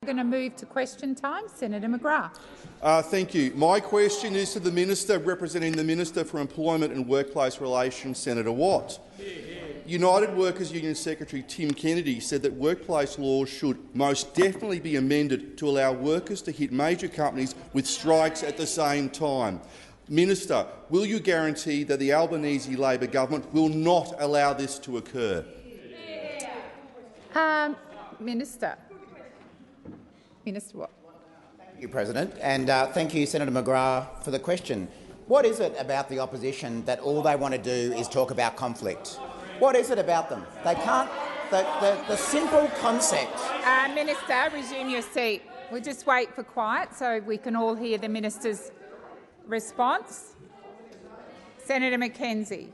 going to move to question time. Senator McGrath. Thank you. My question is to the Minister representing the Minister for Employment and Workplace Relations, Senator Watt. United Workers Union Secretary Tim Kennedy said that workplace laws should most definitely be amended to allow workers to hit major companies with strikes at the same time. Minister, will you guarantee that the Albanese Labor government will not allow this to occur? Minister. Minister Watt. Thank you, President, and thank you, Senator McGrath, for the question. What is it about the opposition that all they want to do is talk about conflict? What is it about them? They can't. The simple concept. Minister, resume your seat. We'll just wait for quiet so we can all hear the minister's response. Senator Mackenzie.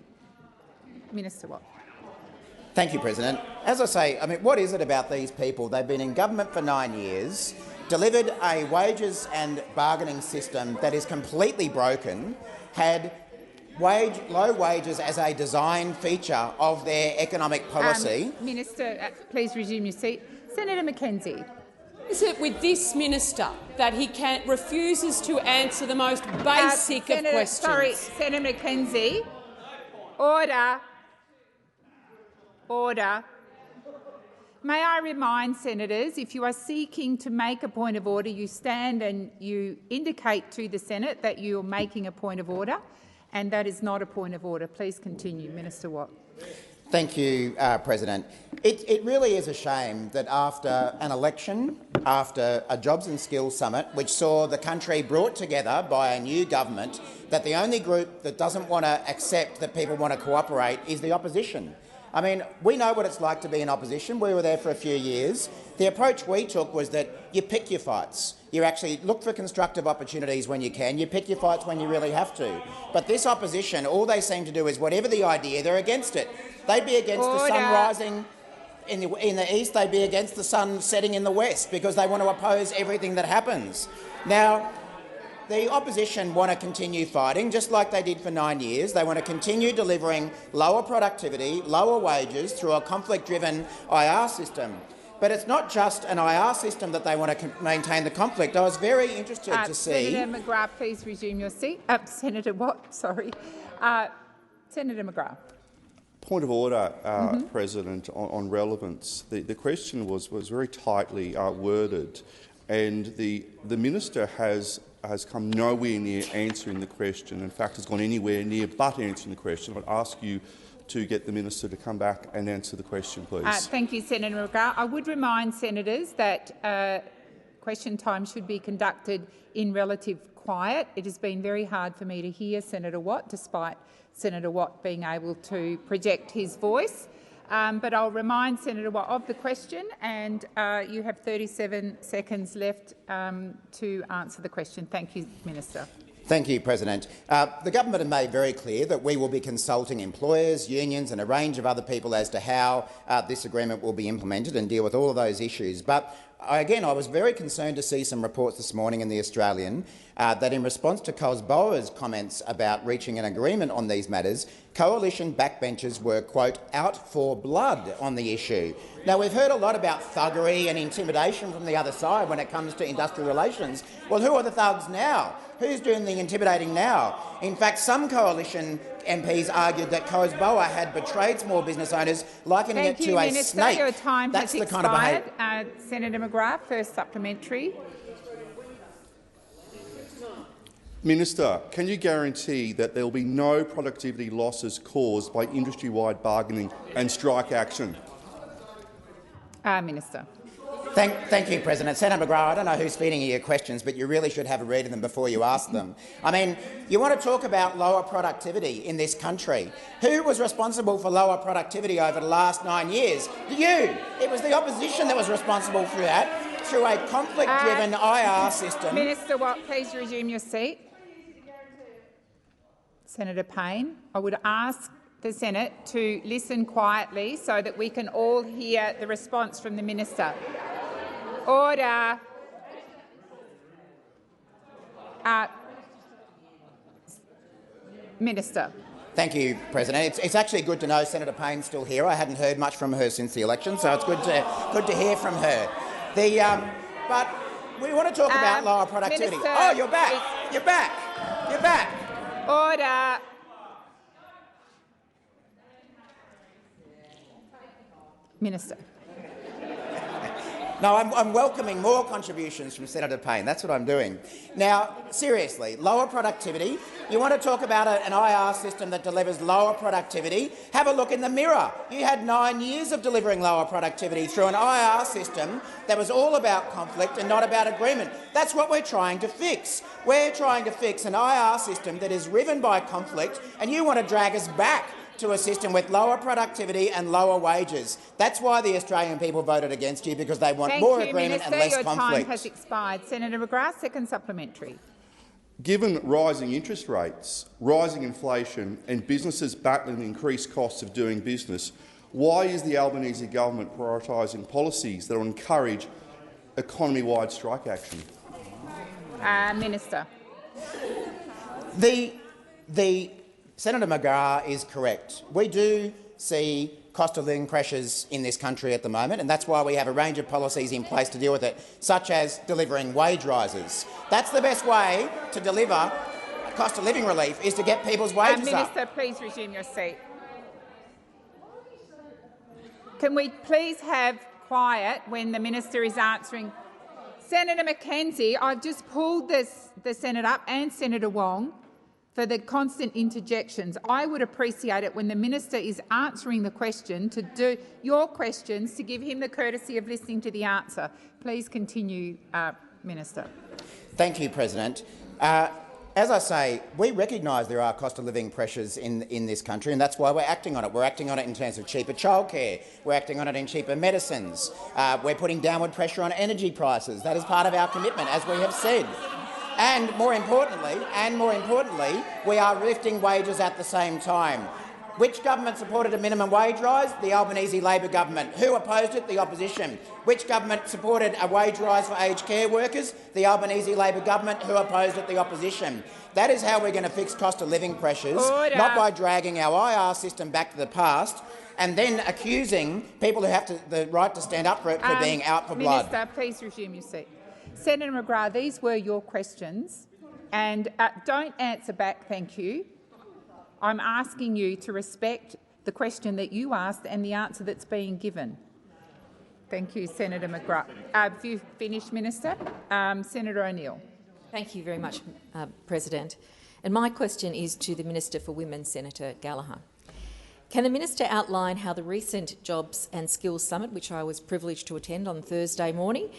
Minister Watt. Thank you, President. As I say, what is it about these people? They've been in government for 9 years, delivered a wages and bargaining system that is completely broken, had low wages as a design feature of their economic policy. Minister, please resume your seat. Senator Mackenzie. Is it with this minister that he refuses to answer the most basic of questions? Sorry, Senator Mackenzie. Order. Order. May I remind senators, if you are seeking to make a point of order, you stand and you indicate to the Senate that you are making a point of order, and that is not a point of order. Please continue. Minister Watt. Thank you, President. It really is a shame that after an election, after a Jobs and Skills Summit, which saw the country brought together by a new government, that the only group that doesn't want to accept that people want to cooperate is the opposition. We know what it's like to be in opposition. We were there for a few years. The approach we took was that you pick your fights. You actually look for constructive opportunities when you can. You pick your fights when you really have to. But this opposition, all they seem to do is whatever the idea, they're against it. They'd be against the sun rising in the east. They'd be against the sun setting in the west because they want to oppose everything that happens. Now, the opposition want to continue fighting, just like they did for 9 years. They want to continue delivering lower productivity, lower wages through a conflict-driven IR system. But it's not just an IR system that they want to maintain the conflict. I was very interested to see— Senator McGrath, please resume your seat. Senator Watt, sorry. Senator McGrath. Point of order, President, on relevance. The question was very tightly worded, and the minister has come nowhere near answering the question. In fact, has gone anywhere near but answering the question. I'd ask you to get the minister to come back and answer the question, please. Thank you, Senator McGrath. I would remind senators that question time should be conducted in relative quiet. It has been very hard for me to hear Senator Watt, despite Senator Watt being able to project his voice. But I'll remind Senator Watt of the question, and you have 37 seconds left to answer the question. Thank you, Minister. Thank you, President. The government have made very clear that we will be consulting employers, unions and a range of other people as to how this agreement will be implemented and deal with all of those issues. But again, I was very concerned to see some reports this morning in The Australian that in response to COSBOA's comments about reaching an agreement on these matters, coalition backbenchers were, quote, out for blood on the issue. Now, we've heard a lot about thuggery and intimidation from the other side when it comes to industrial relations. Well, who are the thugs now? Who's doing the intimidating now? In fact, some coalition MPs argued that COSBOA had betrayed small business owners, likening it to a Minister. snake. Your time That's has the expired. kind of behaviour. Senator McGrath, first supplementary. Minister, can you guarantee that there will be no productivity losses caused by industry-wide bargaining and strike action? Minister. Thank you, President. Senator McGrath, I don't know who's feeding you your questions, but you really should have a read of them before you ask them. You want to talk about lower productivity in this country. Who was responsible for lower productivity over the last 9 years? You. It was the opposition that was responsible for that through a conflict-driven IR system. Minister Watt, please resume your seat. Senator Payne, I would ask the Senate to listen quietly so that we can all hear the response from the minister. Order. Minister. Thank you, President. It's actually good to know Senator Payne's still here. I hadn't heard much from her since the election, so it's good to hear from her. But we want to talk about lower productivity. Minister, Oh, you're back. You're back. You're back. Order. Minister. No, I'm welcoming more contributions from Senator Payne. That's what I'm doing. Now, seriously, lower productivity. You want to talk about an IR system that delivers lower productivity? Have a look in the mirror. You had 9 years of delivering lower productivity through an IR system that was all about conflict and not about agreement. That's what we're trying to fix. We're trying to fix an IR system that is riven by conflict, and you want to drag us back to a system with lower productivity and lower wages. That's why the Australian people voted against you, because they want more agreement and less conflict. Your time has expired. Senator McGrath, second supplementary. Given rising interest rates, rising inflation and businesses battling increased costs of doing business, why is the Albanese government prioritising policies that will encourage economy-wide strike action? Minister. Senator McGrath is correct. We do see cost of living pressures in this country at the moment, and that's why we have a range of policies in place to deal with it, such as delivering wage rises. That's the best way to deliver cost of living relief, is to get people's wages up. Minister, please resume your seat. Can we please have quiet when the minister is answering? Senator McKenzie, I've just pulled the Senate up, and Senator Wong, for the constant interjections. I would appreciate it when the minister is answering the question to do your questions, to give him the courtesy of listening to the answer. Please continue, Minister. Thank you, President. As I say, we recognise there are cost of living pressures in this country, and that's why we're acting on it. We're acting on it in terms of cheaper childcare. We're acting on it in cheaper medicines. We're putting downward pressure on energy prices. That is part of our commitment, as we have said. And more importantly, we are lifting wages at the same time. Which government supported a minimum wage rise? The Albanese Labor government. Who opposed it? The opposition. Which government supported a wage rise for aged care workers? The Albanese Labor government. Who opposed it? The opposition. That is how we're going to fix cost of living pressures, not by dragging our IR system back to the past and then accusing people who have the right to stand up for it for being out for blood. Minister, please resume your seat. Senator McGrath, these were your questions, and don't answer back, thank you. I'm asking you to respect the question that you asked and the answer that's being given. Thank you, Senator McGrath. Have you finished, Minister? Senator O'Neill. Thank you very much, President. And my question is to the Minister for Women, Senator Gallagher. Can the minister outline how the recent Jobs and Skills Summit, which I was privileged to attend on Thursday morning,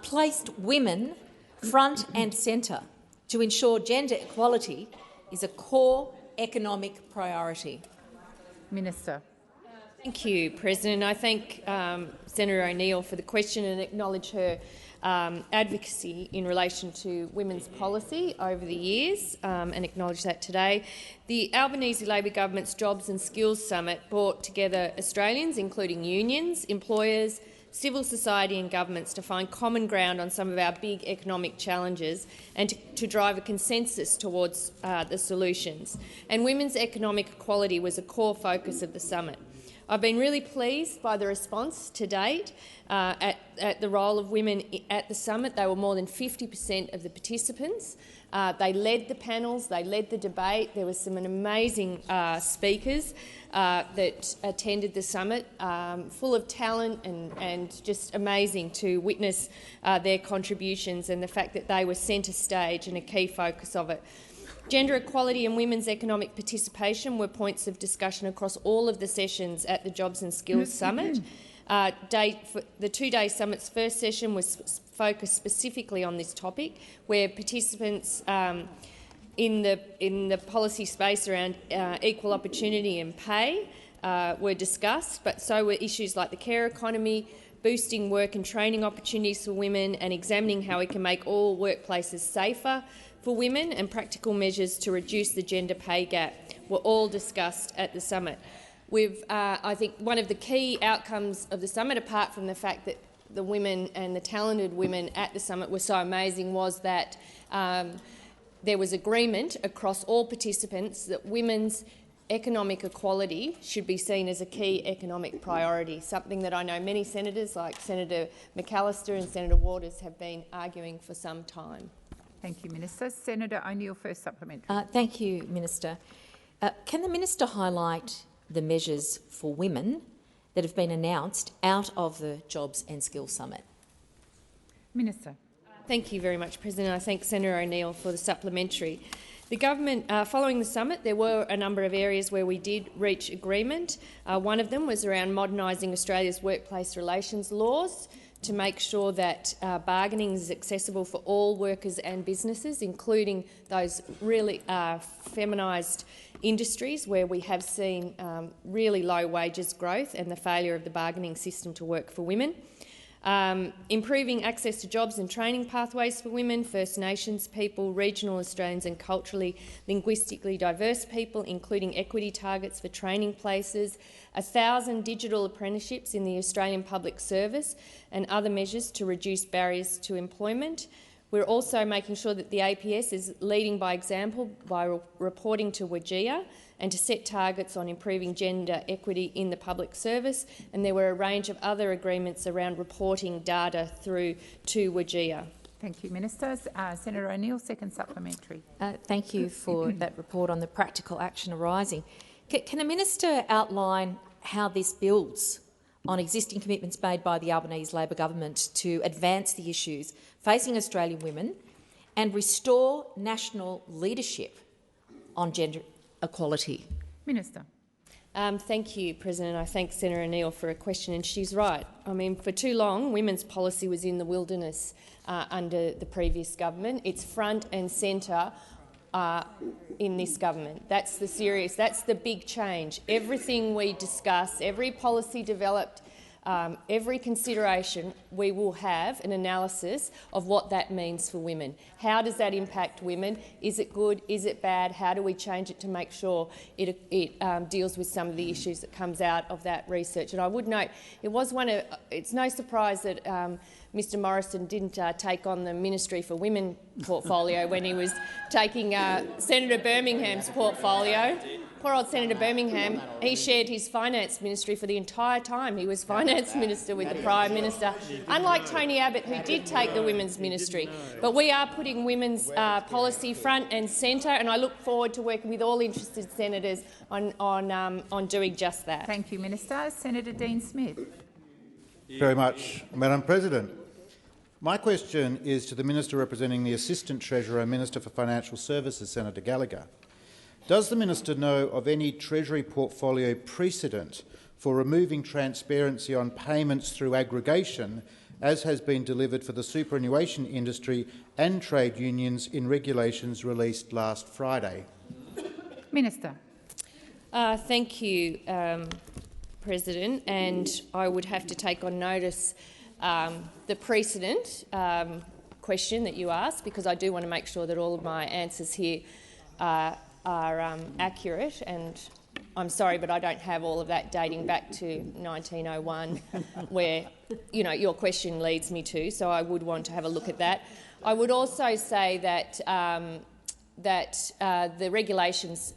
placed women front and centre to ensure gender equality is a core economic priority? Minister. Thank you, President. I thank Senator O'Neill for the question and acknowledge her advocacy in relation to women's policy over the years and acknowledge that today. The Albanese Labor Government's Jobs and Skills Summit brought together Australians, including unions, employers, civil society and governments, to find common ground on some of our big economic challenges and to drive a consensus towards the solutions. And women's economic equality was a core focus of the summit. I've been really pleased by the response to date at the role of women at the summit. They were more than 50% of the participants. They led the panels, they led the debate. There were some amazing speakers that attended the summit, full of talent and just amazing to witness their contributions and the fact that they were centre stage and a key focus of it. Gender equality and women's economic participation were points of discussion across all of the sessions at the Jobs and Skills Summit. The two-day summit's first session was focused specifically on this topic, where participants in the policy space around equal opportunity and pay were discussed, but so were issues like the care economy, boosting work and training opportunities for women, and examining how we can make all workplaces safer for women, and practical measures to reduce the gender pay gap were all discussed at the summit. I think one of the key outcomes of the summit, apart from the fact that the women and the talented women at the summit were so amazing, was that there was agreement across all participants that women's economic equality should be seen as a key economic priority, something that I know many senators like Senator McAllister and Senator Waters have been arguing for some time. Thank you, Minister. Senator O'Neill, first supplementary. Thank you, Minister. Can the minister highlight the measures for women that have been announced out of the Jobs and Skills Summit? Minister. Thank you very much, President. I thank Senator O'Neill for the supplementary. The government, following the summit, there were a number of areas where we did reach agreement. One of them was around modernising Australia's workplace relations laws to make sure that bargaining is accessible for all workers and businesses, including those really feminised industries where we have seen really low wages growth and the failure of the bargaining system to work for women. Improving access to jobs and training pathways for women, First Nations people, regional Australians and culturally, linguistically diverse people, including equity targets for training places, 1,000 digital apprenticeships in the Australian public service and other measures to reduce barriers to employment. We're also making sure that the APS is leading by example by reporting to WGEA and to set targets on improving gender equity in the public service, and there were a range of other agreements around reporting data through to WGEA. Thank you, Minister. Senator O'Neill, second supplementary. Thank you for that report on the practical action arising. Can the minister outline how this builds on existing commitments made by the Albanese Labor government to advance the issues facing Australian women and restore national leadership on gender equality? Minister. Thank you, President. I thank Senator O'Neill for a question, and she's right. I mean, for too long, women's policy was in the wilderness under the previous government. It's front and centre in this government. That's the big change. Everything we discuss, every policy developed, every consideration, we will have an analysis of what that means for women. How does that impact women? Is it good? Is it bad? How do we change it to make sure it deals with some of the issues that comes out of that research? And I would note, it's no surprise that Mr Morrison didn't take on the Ministry for Women portfolio when he was taking Senator Birmingham's portfolio. Poor old Senator Birmingham, he shared his finance ministry for the entire time he was finance minister with the Prime Minister, unlike Tony Abbott, who did take the women's ministry. But we are putting women's policy front and centre, and I look forward to working with all interested senators on doing just that. Thank you, Minister. Senator Dean Smith. Very much, Madam President. My question is to the Minister representing the Assistant Treasurer and Minister for Financial Services, Senator Gallagher. Does the minister know of any Treasury portfolio precedent for removing transparency on payments through aggregation, as has been delivered for the superannuation industry and trade unions in regulations released last Friday? Minister. Thank you, President, and I would have to take on notice the precedent question that you asked, because I do want to make sure that all of my answers here are accurate, and I'm sorry, but I don't have all of that dating back to 1901, where your question leads me to. So I would want to have a look at that. I would also say that the regulations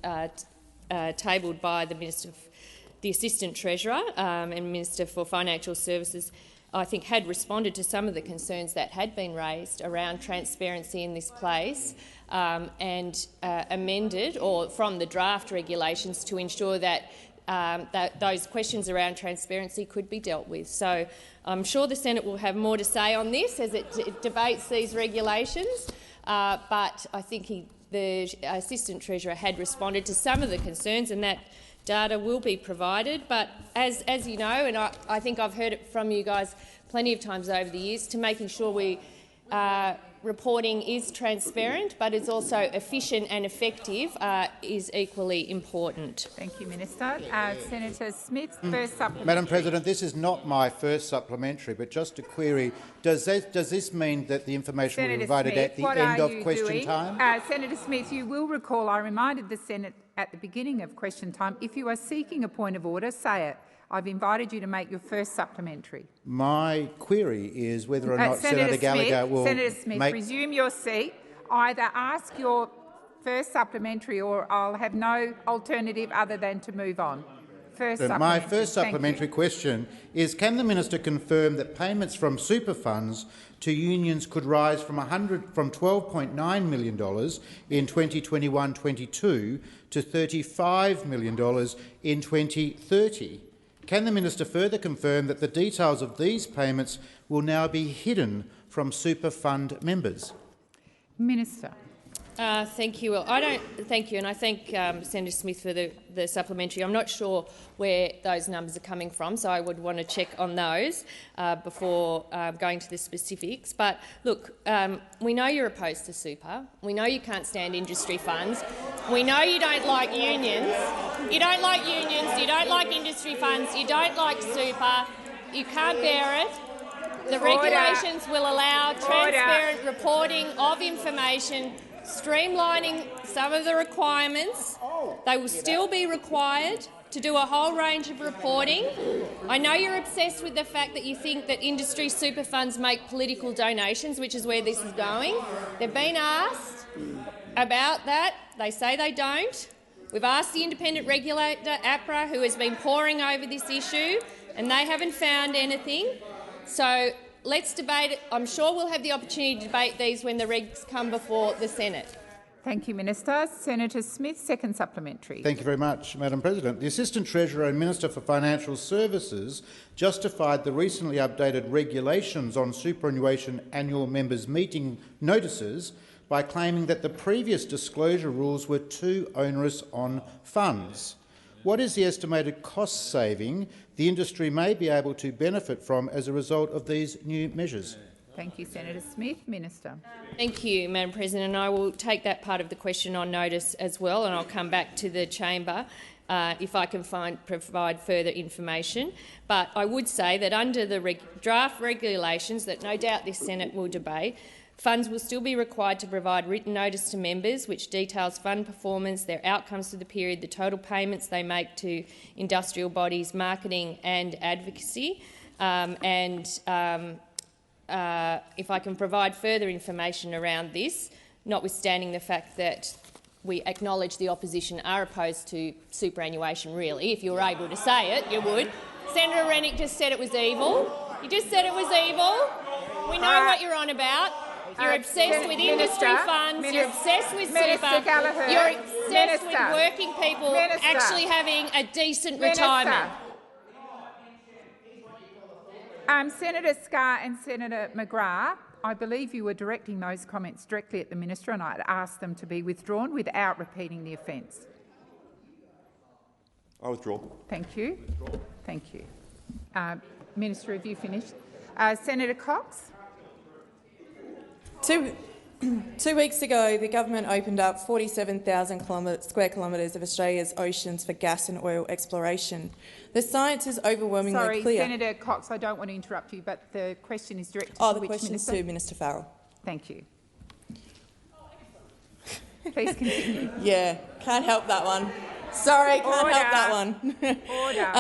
tabled by the Assistant Treasurer and Minister for Financial Services, I think, had responded to some of the concerns that had been raised around transparency in this place, and amended from the draft regulations to ensure that those questions around transparency could be dealt with. So I'm sure the Senate will have more to say on this as it debates these regulations, but I think the Assistant Treasurer had responded to some of the concerns, and that data will be provided. But as you know, and I think I've heard it from you guys plenty of times over the years, to making sure reporting is transparent but it's also efficient and effective is equally important. Thank you, Minister. Senator Smith, first supplementary. Madam President, this is not my first supplementary, but just a query. Does this mean that the information will be provided at the end of question time? Senator Smith, you will recall I reminded the Senate at the beginning of question time, if you are seeking a point of order, say it. I've invited you to make your first supplementary. My query is whether or not Senator Gallagher will Senator Smith, resume your seat. Either ask your First supplementary, or I'll have no alternative other than to move on. My first supplementary question is, can the minister confirm that payments from super funds to unions could rise from $12.9 million in 2021-22 to $35 million in 2030? Can the minister further confirm that the details of these payments will now be hidden from super fund members? Minister. Thank you. Well, thank you, and I thank Senator Smith for the supplementary. I'm not sure where those numbers are coming from, so I would want to check on those before going to the specifics. But look, we know you're opposed to super. We know you can't stand industry funds. We know you don't like unions. You don't like unions. You don't like industry funds. You don't like super. You can't bear it. The regulations will allow transparent reporting of information, streamlining some of the requirements. They will still be required to do a whole range of reporting. I know you're obsessed with the fact that you think that industry super funds make political donations, which is where this is going. They've been asked about that. They say they don't. We've asked the independent regulator, APRA, who has been poring over this issue, and they haven't found anything. So let's debate it. I'm sure we'll have the opportunity to debate these when the regs come before the Senate. Thank you, Minister. Senator Smith, second supplementary. Thank you very much, Madam President. The Assistant Treasurer and Minister for Financial Services justified the recently updated regulations on superannuation annual members' meeting notices by claiming that the previous disclosure rules were too onerous on funds. What is the estimated cost saving the industry may be able to benefit from as a result of these new measures? Thank you, Senator Smith. Minister. Thank you, Madam President. And I will take that part of the question on notice as well, and I'll come back to the chamber if I can provide further information. But I would say that under the draft regulations that no doubt this Senate will debate, funds will still be required to provide written notice to members which details fund performance, their outcomes for the period, the total payments they make to industrial bodies, marketing and advocacy. If I can provide further information around this, notwithstanding the fact that we acknowledge the opposition are opposed to superannuation, really. If you were able to say it, you would. Senator Rennick just said it was evil. You just said it was evil. We know what you're on about. You're obsessed with industry funds, you're obsessed with super, you're obsessed with working people actually having a decent retirement. Senator Scarr and Senator McGrath, I believe you were directing those comments directly at the Minister, and I'd asked them to be withdrawn without repeating the offence. I withdraw. Thank you. Thank you. Minister, have you finished? Senator Cox. 2 weeks ago, the government opened up 47,000 square kilometres of Australia's oceans for gas and oil exploration. The science is overwhelmingly clear. Senator Cox, I don't want to interrupt you, but the question is directed to which the question is to Minister Farrell. Thank you. Please continue. Yeah, can't help that one. Sorry, can't help that one. Order.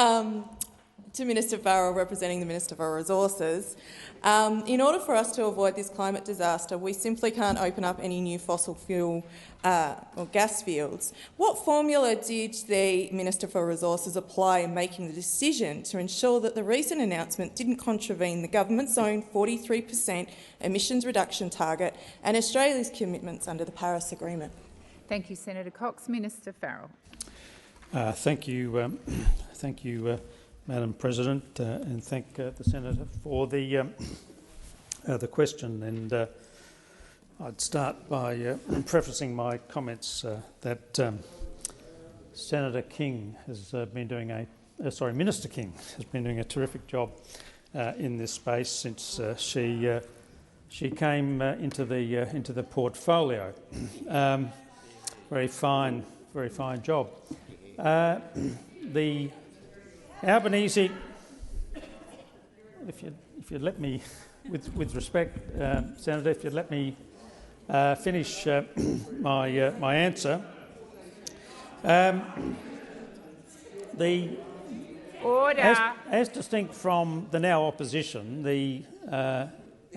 To Minister Farrell, representing the Minister for Resources. In order for us to avoid this climate disaster, we simply can't open up any new fossil fuel or gas fields. What formula did the Minister for Resources apply in making the decision to ensure that the recent announcement didn't contravene the government's own 43% emissions reduction target and Australia's commitments under the Paris Agreement? Thank you, Senator Cox. Minister Farrell. Thank you, Madam President, and thank the Senator for the question. And I'd start by prefacing my comments that Senator King has been doing Minister King has been doing a terrific job in this space since she came into the portfolio. Very fine job. The Albanese, if you let me, with respect, Senator, if you let me finish my answer. Order. As distinct from the now opposition, the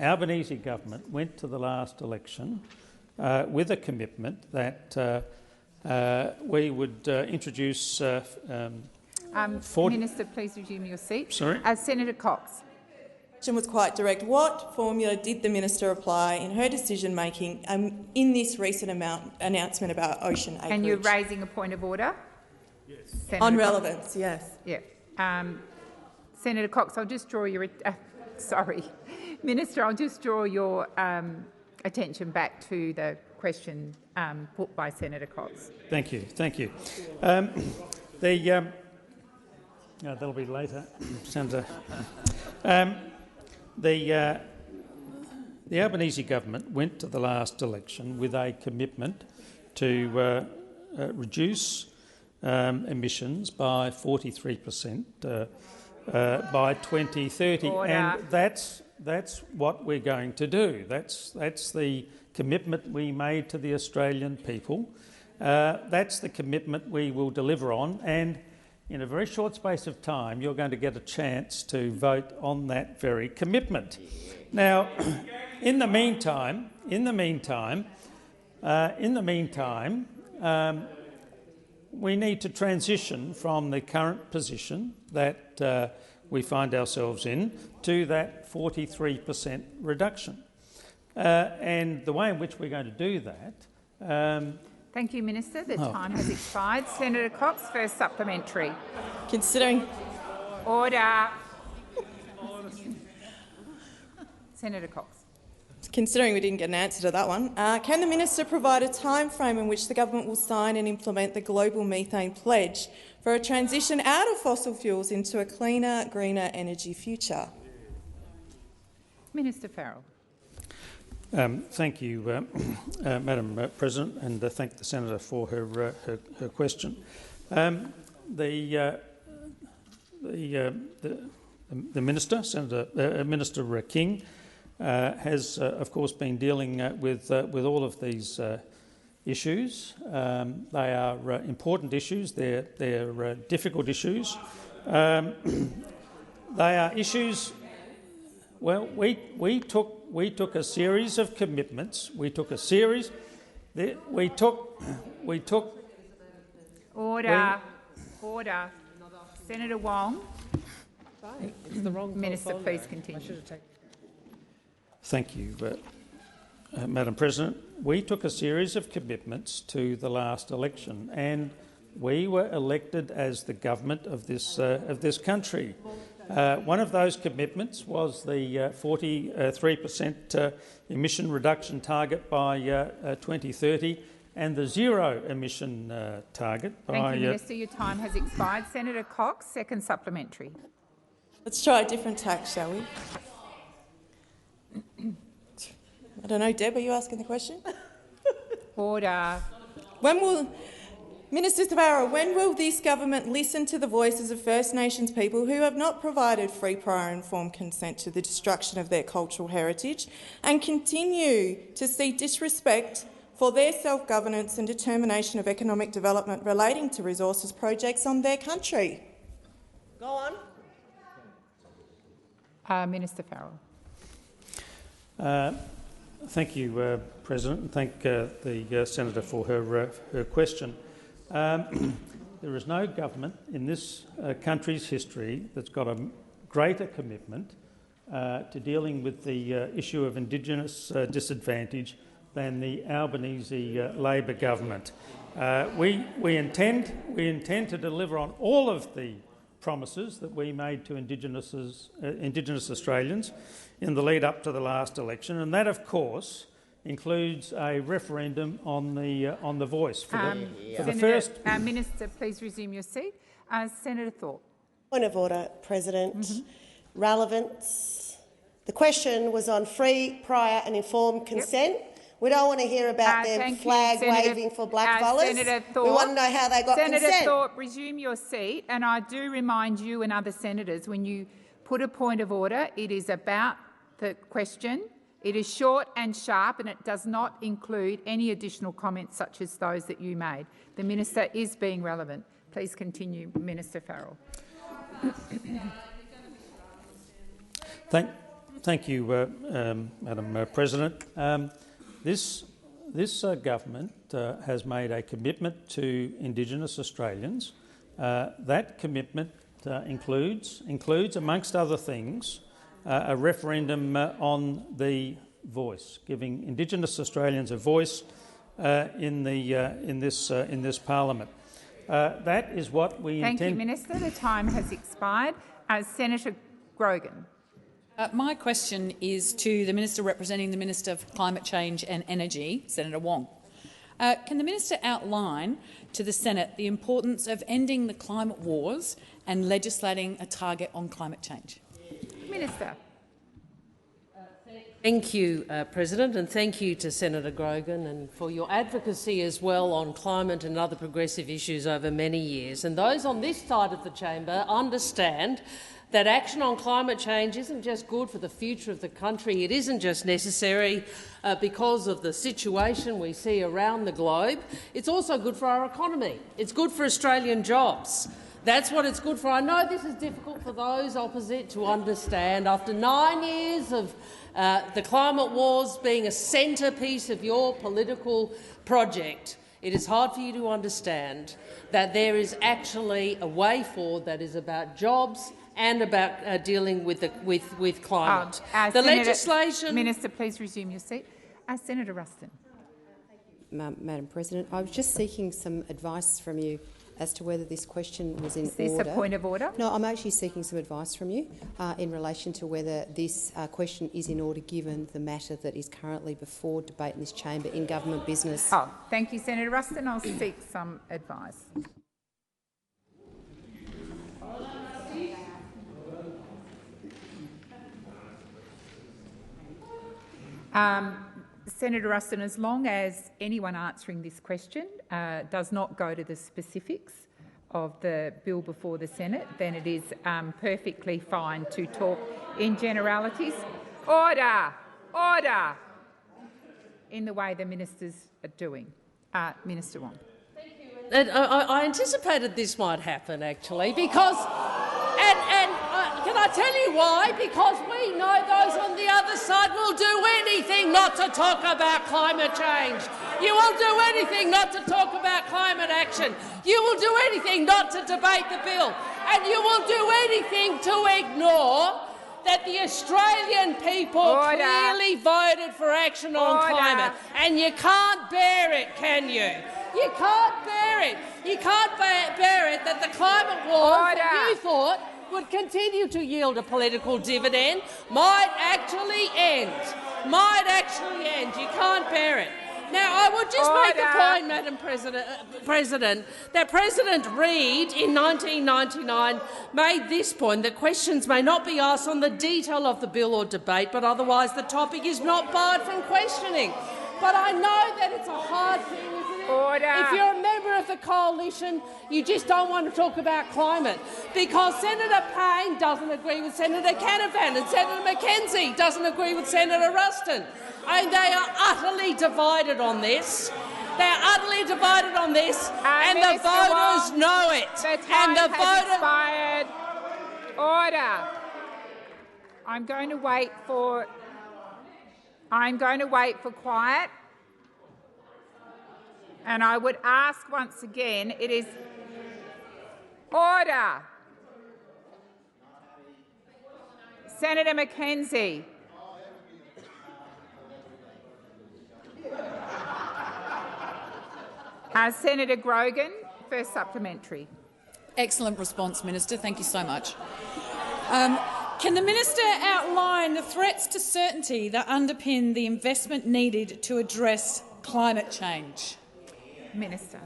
Albanese government went to the last election with a commitment that we would introduce 40... Minister, please resume your seat. Sorry? Senator Cox. The question was quite direct. What formula did the minister apply in her decision-making in this recent announcement about ocean acreage? And you're raising a point of order? Yes. On relevance, Cox? yes. Yeah. Senator Cox, I'll just draw your... sorry. Minister, I'll just draw your attention back to the question put by Senator Cox. Thank you. Thank you. That'll be later. Senator. The Albanese government went to the last election with a commitment to reduce emissions by 43% by 2030, Order. and that's what we're going to do. That's the commitment we made to the Australian people. That's the commitment we will deliver on, and in a very short space of time, you're going to get a chance to vote on that very commitment. Now, in the meantime, we need to transition from the current position that we find ourselves in to that 43% reduction. And the way in which we're going to do that... Thank you, Minister. The time has expired. Senator Cox, first supplementary. Considering... Order. Senator Cox. Considering we didn't get an answer to that one, can the minister provide a time frame in which the government will sign and implement the Global Methane Pledge for a transition out of fossil fuels into a cleaner, greener energy future? Minister Farrell. Thank you, Madam President, and thank the senator for her question. The minister, Minister King, has of course been dealing with all of these issues. They are important issues. They're difficult issues. They are issues. Well, we took a series of commitments. We took a series. We took. Order. Order. Senator Wong. It's the wrong Minister, please continue. Thank you, Madam President. We took a series of commitments to the last election, and we were elected as the government of this country. One of those commitments was the 43% emission reduction target by 2030 and the zero emission target by... Thank you, Minister. Your time has expired. Senator Cox, second supplementary. Let's try a different tack, shall we? I don't know, Deb, are you asking the question? Order. Minister Tabarro, when will this government listen to the voices of First Nations people who have not provided free, prior and informed consent to the destruction of their cultural heritage and continue to see disrespect for their self-governance and determination of economic development relating to resources projects on their country? Go on. Minister Farrell. Thank you, President, and thank the senator for her question. There is no government in this country's history that's got a greater commitment to dealing with the issue of Indigenous disadvantage than the Albanese Labor government. We intend to deliver on all of the promises that we made to Indigenous Australians in the lead up to the last election, and that, of course, includes a referendum on the voice for the first. Minister, please resume your seat. Senator Thorpe. Point of order, President. Relevance. The question was on free, prior and informed consent. Yep. We don't want to hear about them flag waving for blackfellas. We want to know how they got consent. Senator Thorpe, resume your seat. And I do remind you and other senators, when you put a point of order, it is about the question. It is short and sharp, and it does not include any additional comments such as those that you made. The minister is being relevant. Please continue, Minister Farrell. Thank you, Madam President. this government has made a commitment to Indigenous Australians. That commitment includes, amongst other things, a referendum on the voice, giving Indigenous Australians a voice in this parliament. That is what we intend. Thank you, Minister. The time has expired. Senator Grogan. My question is to the Minister representing the Minister for Climate Change and Energy, Senator Wong. Can the Minister outline to the Senate the importance of ending the climate wars and legislating a target on climate change? Minister. Thank you, President, and thank you to Senator Grogan and for your advocacy as well on climate and other progressive issues over many years. And those on this side of the chamber understand that action on climate change isn't just good for the future of the country, it isn't just necessary because of the situation we see around the globe, it's also good for our economy. It's good for Australian jobs. That's what it's good for. I know this is difficult for those opposite to understand. After 9 years of the climate wars being a centrepiece of your political project, it is hard for you to understand that there is actually a way forward that is about jobs and about dealing with climate. The legislation. Minister, please resume your seat. Senator Ruston. Madam President, I was just seeking some advice from you as to whether this question was in order. Is this a point of order? No, I'm actually seeking some advice from you in relation to whether this question is in order given the matter that is currently before debate in this chamber in government business. Thank you, Senator Ruston. I'll seek some advice. Senator Ruston, as long as anyone answering this question does not go to the specifics of the bill before the Senate, then it is perfectly fine to talk in generalities. Order! Order! In the way the ministers are doing. Minister Wong. Thank you. I anticipated this might happen, actually, because can I tell you why? Because we know those on the other side will do anything not to talk about climate change. You will do anything not to talk about climate action. You will do anything not to debate the bill. And you will do anything to ignore that the Australian people clearly voted for action on climate. And you can't bear it, can you? You can't bear it. You can't bear it that the climate wars that you thought would continue to yield a political dividend might actually end. You can't bear it. Now, I would just make the point, Madam President, that President Reid in 1999 made this point, that questions may not be asked on the detail of the bill or debate, but otherwise the topic is not barred from questioning. But I know that it's a hard thing, isn't it? If you're a member of the coalition, you just don't want to talk about climate because Senator Payne doesn't agree with Senator Canavan and Senator McKenzie doesn't agree with Senator Ruston. And they are utterly divided on this. They are utterly divided on this, and the voters know it. The time has expired. Order. I'm going to wait for quiet. And I would ask once again, it is order. Senator McKenzie. Senator Grogan, first supplementary. Excellent response, Minister. Thank you so much. Can the Minister outline the threats to certainty that underpin the investment needed to address climate change? Minister.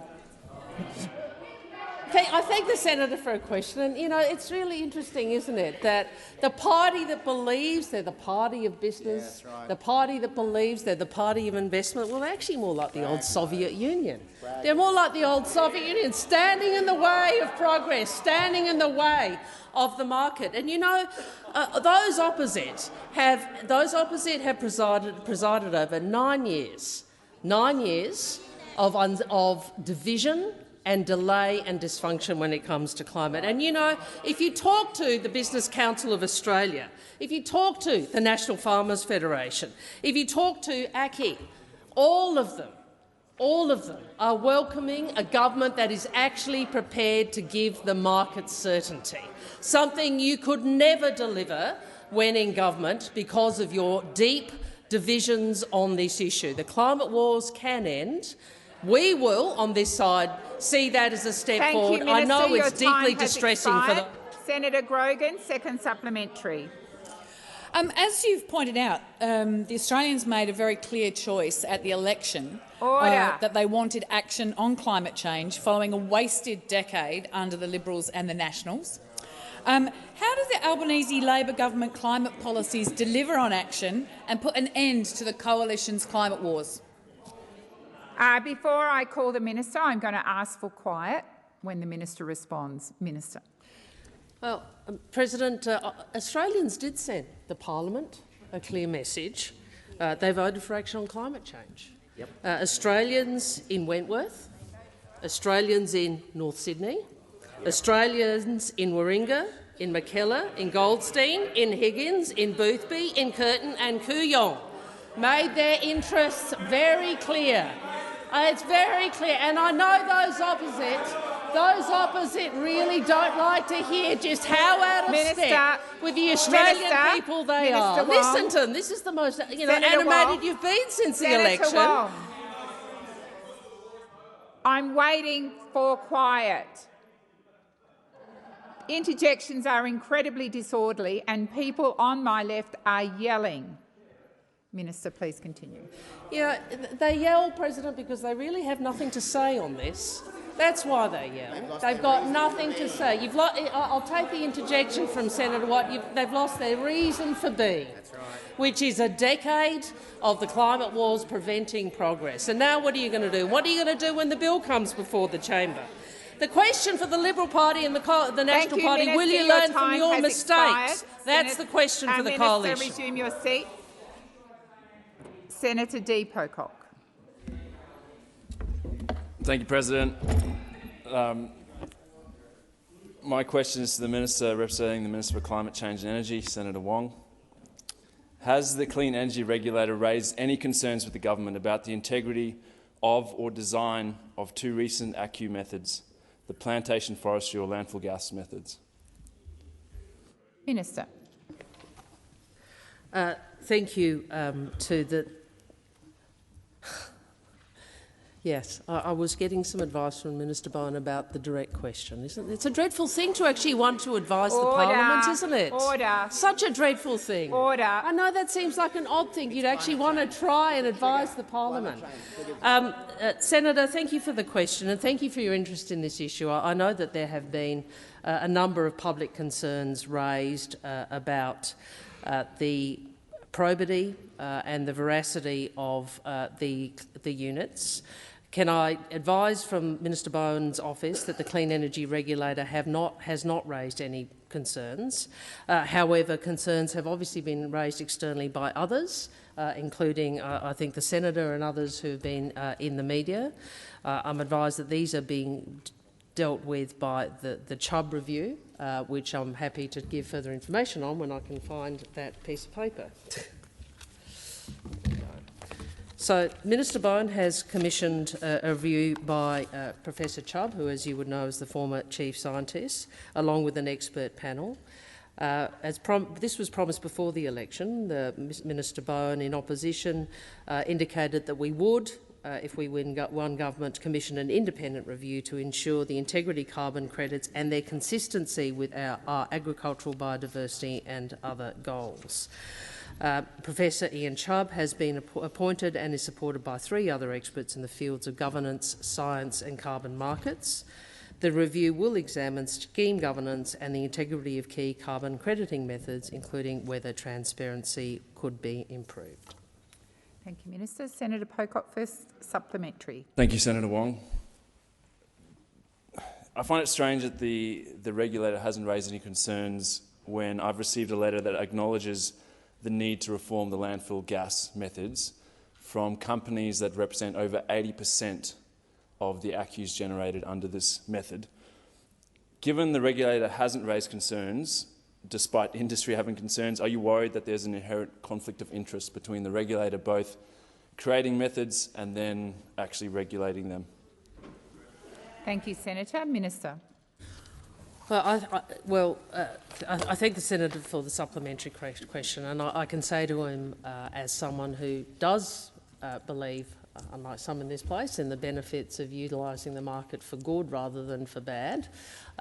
I thank the senator for a question, and it's really interesting, isn't it, that the party that believes they're the party of business, the party that believes they're the party of investment, well, they're actually more like the old Soviet Union. They're more like the old Soviet Union, standing in the way of progress, standing in the way of the market. And those opposite have presided over 9 years of division and delay and dysfunction when it comes to climate. And if you talk to the Business Council of Australia, if you talk to the National Farmers Federation, if you talk to ACCI, all of them all of them are welcoming a government that is actually prepared to give the market certainty, something you could never deliver when in government because of your deep divisions on this issue. The climate wars can end. We will, on this side, see that as a step forward. Minister. I know Your it's deeply distressing for the— Senator Grogan, second supplementary. As you've pointed out, the Australians made a very clear choice at the election that they wanted action on climate change following a wasted decade under the Liberals and the Nationals. How do the Albanese Labor government climate policies deliver on action and put an end to the coalition's climate wars? Before I call the minister, I'm going to ask for quiet when the minister responds. Minister. Well, President, Australians did send the parliament a clear message. They voted for action on climate change. Yep. Australians in Wentworth, Australians in North Sydney, Australians in Warringah, in Mackellar, in Goldstein, in Higgins, in Boothby, in Curtin and Kooyong made their interests very clear. It's very clear, and I know those opposite really don't like to hear just how out of step with the Australian people they are. Listen to them. This is the most animated you've been since the election. Wong. I'm waiting for quiet. Interjections are incredibly disorderly and people on my left are yelling. Minister, please continue. Yeah, they yell, President, because they really have nothing to say on this. That's why they yell. They've got nothing to say. I'll take the interjection from Senator Watt. They've lost their reason for being, which is a decade of the climate wars preventing progress. And now what are you going to do? What are you going to do when the bill comes before the chamber? The question for the Liberal Party and the National Party, Minister, will you learn from your mistakes? That's the question for the coalition. Minister, resume your seat. Senator Dee Pocock. Thank you, President. My question is to the Minister representing the Minister for Climate Change and Energy, Senator Wong. Has the Clean Energy Regulator raised any concerns with the government about the integrity of or design of two recent ACCU methods, the plantation forestry or landfill gas methods? Minister. Thank you to the— Yes, I was getting some advice from Minister Bowen about the direct question. It's a dreadful thing to actually want to advise the Parliament, isn't it? Order. Such a dreadful thing. Order. I know that seems like an odd thing. You'd actually want to try and advise the Parliament. Senator, thank you for the question and thank you for your interest in this issue. I know that there have been a number of public concerns raised about the probity and the veracity of the units. Can I advise from Minister Bowen's office that the Clean Energy Regulator has not raised any concerns. However, concerns have obviously been raised externally by others, including, I think, the Senator and others who have been in the media. I'm advised that these are being dealt with by the Chubb review, which I'm happy to give further information on when I can find that piece of paper. So Minister Bowen has commissioned a review by Professor Chubb, who, as you would know, is the former chief scientist, along with an expert panel. This was promised before the election. Minister Bowen, in opposition, indicated that we would, if we won government, commission an independent review to ensure the integrity carbon credits and their consistency with our agricultural biodiversity and other goals. Professor Ian Chubb has been appointed and is supported by 3 other experts in the fields of governance, science and carbon markets. The review will examine scheme governance and the integrity of key carbon crediting methods, including whether transparency could be improved. Thank you, Minister. Senator Pocock, first supplementary. Thank you, Senator Wong. I find it strange that the regulator hasn't raised any concerns when I've received a letter that acknowledges the need to reform the landfill gas methods from companies that represent over 80% of the ACCUs generated under this method. Given the regulator hasn't raised concerns, despite industry having concerns, are you worried that there's an inherent conflict of interest between the regulator both creating methods and then actually regulating them. Thank you, Senator. Minister. Well, I thank the senator for the supplementary question, and I can say to him, as someone who does believe, unlike some in this place, in the benefits of utilising the market for good rather than for bad,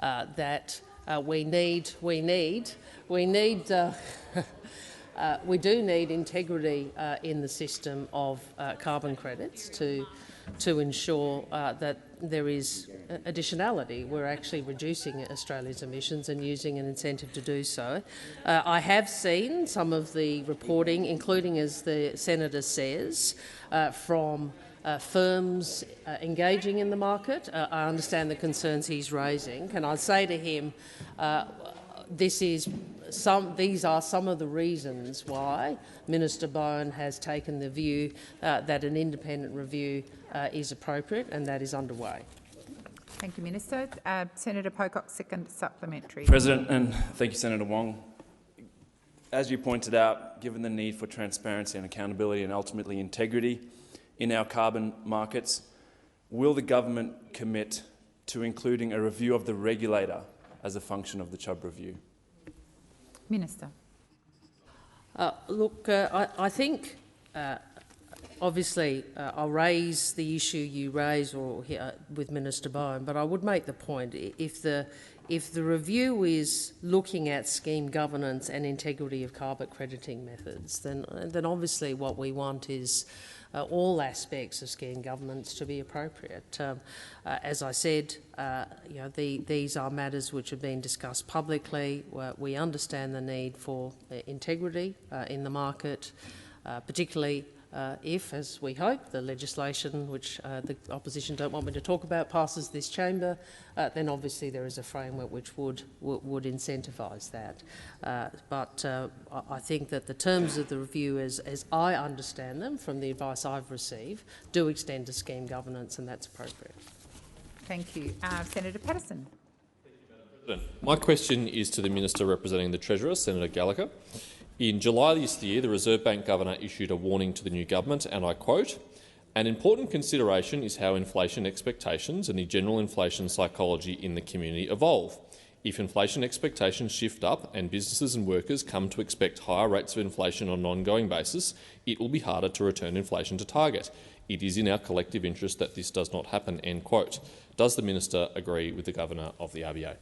that we do need integrity in the system of carbon credits to ensure that there is additionality. We're actually reducing Australia's emissions and using an incentive to do so. I have seen some of the reporting, including, as the senator says, from firms engaging in the market. I understand the concerns he's raising. Can I say to him, these are some of the reasons why Minister Bowen has taken the view that an independent review is appropriate, and that is underway. Thank you, Minister. Senator Pocock, second supplementary. President, and thank you, Senator Wong. As you pointed out, given the need for transparency and accountability and ultimately integrity in our carbon markets, will the government commit to including a review of the regulator as a function of the Chubb review? Minister. Look, I think, obviously, I'll raise the issue you raise with Minister Bowen, but I would make the point, if the review is looking at scheme governance and integrity of carbon crediting methods, then obviously what we want is all aspects of scheme governance to be appropriate. As I said, these are matters which have been discussed publicly. We understand the need for integrity in the market, particularly if, as we hope, the legislation which the opposition don't want me to talk about passes this chamber, then obviously there is a framework which would incentivise that. But I think that the terms of the review, as I understand them from the advice I've received, do extend to scheme governance, and that's appropriate. Thank you. Senator Patterson. My question is to the Minister representing the Treasurer, Senator Gallagher. In July this year, the Reserve Bank Governor issued a warning to the new government, and I quote, "An important consideration is how inflation expectations and the general inflation psychology in the community evolve. If inflation expectations shift up and businesses and workers come to expect higher rates of inflation on an ongoing basis, it will be harder to return inflation to target. It is in our collective interest that this does not happen." End quote. Does the Minister agree with the Governor of the RBA?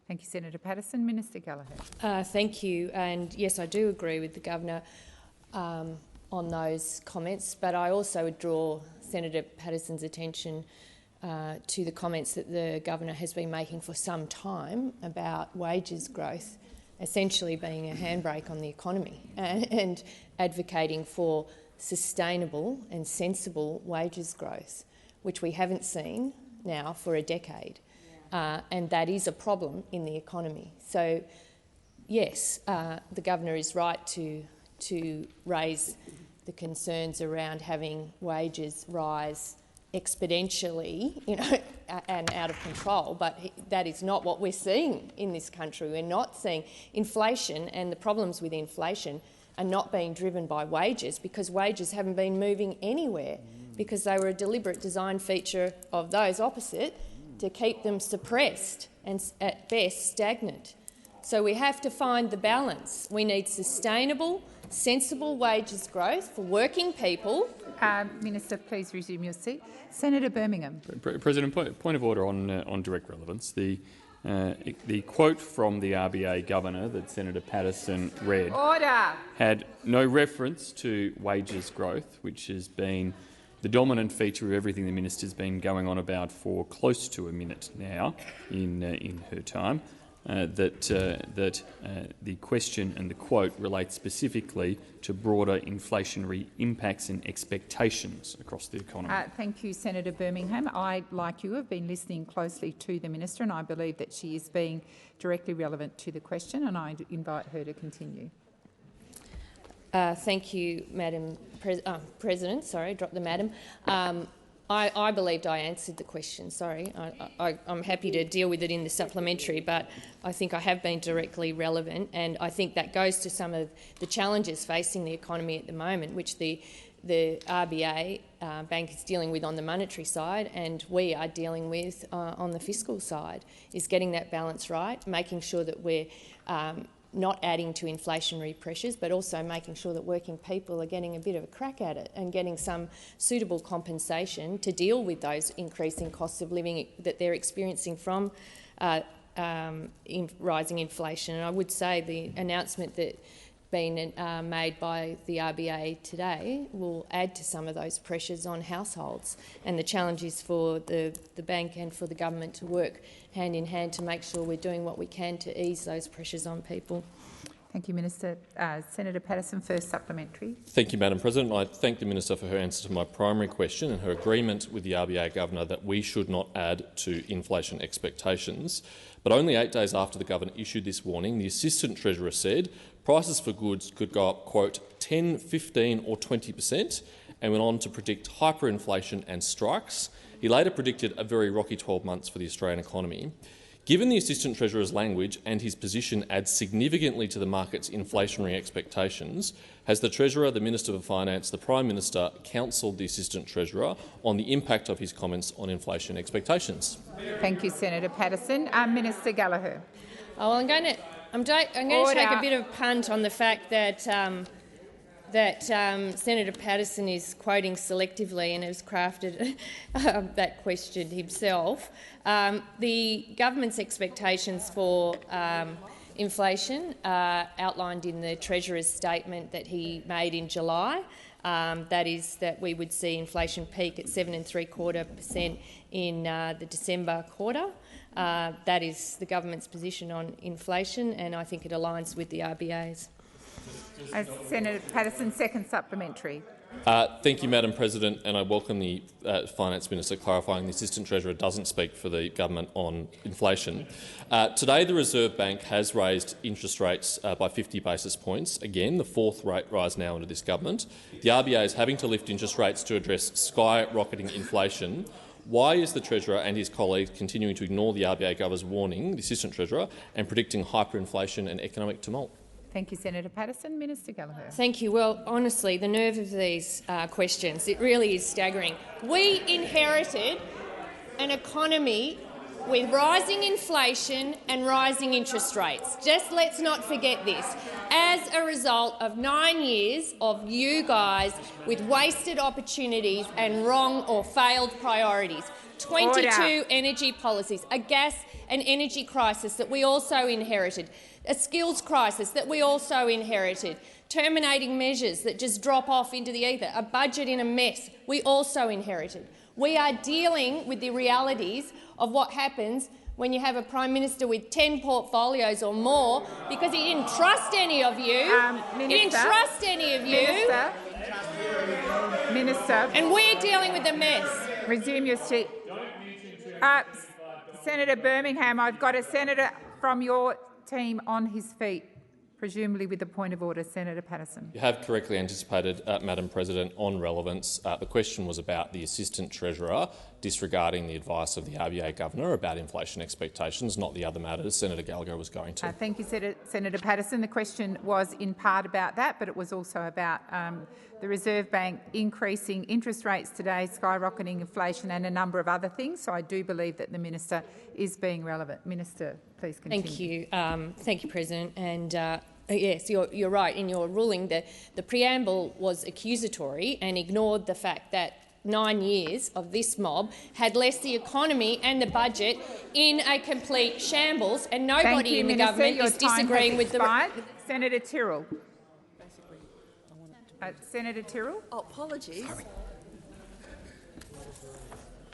Thank you, Senator Patterson. Minister Gallagher. Thank you. And yes, I do agree with the Governor on those comments, but I also would draw Senator Patterson's attention to the comments that the Governor has been making for some time about wages growth essentially being a handbrake on the economy and advocating for sustainable and sensible wages growth, which we haven't seen now for a decade. And that is a problem in the economy. So, yes, the Governor is right to raise the concerns around having wages rise exponentially, and out of control. But that is not what we're seeing in this country. We're not seeing inflation, and the problems with inflation are not being driven by wages, because wages haven't been moving anywhere, because they were a deliberate design feature of those opposite to keep them suppressed and, at best, stagnant. So we have to find the balance. We need sustainable, sensible wages growth for working people. Minister, please resume your seat. Senator Birmingham. President, point of order on direct relevance. The quote from the RBA Governor that Senator Patterson read had no reference to wages growth, which has been the dominant feature of everything the minister's been going on about for close to a minute now in her time. That the question and the quote relate specifically to broader inflationary impacts and expectations across the economy. Thank you, Senator Birmingham. I, like you, have been listening closely to the minister, and I believe that she is being directly relevant to the question, and I invite her to continue. Thank you, Madam President. Sorry, dropped the madam. I believed I answered the question. Sorry. I'm happy to deal with it in the supplementary, but I think I have been directly relevant, and I think that goes to some of the challenges facing the economy at the moment, which the the RBA bank is dealing with on the monetary side and we are dealing with on the fiscal side, is getting that balance right, making sure that we're not adding to inflationary pressures, but also making sure that working people are getting a bit of a crack at it and getting some suitable compensation to deal with those increasing costs of living that they're experiencing from rising inflation. And I would say the announcement that been made by the RBA today will add to some of those pressures on households, and the challenge is for the bank and for the government to work hand in hand to make sure we're doing what we can to ease those pressures on people. Thank you, Minister. Senator Patterson, first supplementary. Thank you, Madam President. I thank the Minister for her answer to my primary question and her agreement with the RBA Governor that we should not add to inflation expectations. But only 8 days after the Governor issued this warning, the Assistant Treasurer said prices for goods could go up, quote, 10, 15 or 20%, and went on to predict hyperinflation and strikes. He later predicted a very rocky 12 months for the Australian economy. Given the Assistant Treasurer's language and his position adds significantly to the market's inflationary expectations, has the Treasurer, the Minister for Finance, the Prime Minister counselled the Assistant Treasurer on the impact of his comments on inflation expectations? Thank you, Senator Patterson. Minister Gallagher. Oh, I'm going to take a bit of a punt on the fact that Senator Patterson is quoting selectively and has crafted that question himself. The government's expectations for inflation are outlined in the Treasurer's statement that he made in July. That is that we would see inflation peak at 7.75% in the December quarter. That is the government's position on inflation, and I think it aligns with the RBA's. Senator Patterson, second supplementary. Thank you, Madam President, and I welcome the Finance Minister clarifying the Assistant Treasurer doesn't speak for the government on inflation. Today, the Reserve Bank has raised interest rates by 50 basis points, again the fourth rate rise now under this government. The RBA is having to lift interest rates to address skyrocketing inflation. Why is the Treasurer and his colleagues continuing to ignore the RBA Governor's warning, the Assistant Treasurer, and predicting hyperinflation and economic tumult? Thank you, Senator Patterson. Minister Gallagher. Thank you. Well, honestly, the nerve of these questions, it really is staggering. We inherited an economy with rising inflation and rising interest rates. Just let's not forget this. As a result of 9 years of you guys with wasted opportunities and wrong or failed priorities, 22 energy policies, a gas and energy crisis that we also inherited, a skills crisis that we also inherited, terminating measures that just drop off into the ether, a budget in a mess we also inherited. We are dealing with the realities of what happens when you have a Prime Minister with 10 portfolios or more, because he didn't trust any of you. He didn't trust any of you. Minister. And we're dealing with a mess. Resume your seat. Senator Birmingham, I've got a senator from your team on his feet, presumably with a point of order. Senator Patterson. You have correctly anticipated, Madam President, on relevance. The question was about the Assistant Treasurer disregarding the advice of the RBA Governor about inflation expectations, not the other matters Senator Gallagher was going to. Thank you, Senator Patterson. The question was in part about that, but it was also about the Reserve Bank increasing interest rates today, skyrocketing inflation and a number of other things. So I do believe that the minister is being relevant. Minister, please continue. Thank you, President. And yes, you're right. In your ruling, the preamble was accusatory and ignored the fact that 9 years of this mob had left the economy and the budget in a complete shambles, and nobody in the government is disagreeing with the. Senator Tyrrell. Senator Tyrrell. Oh, apologies.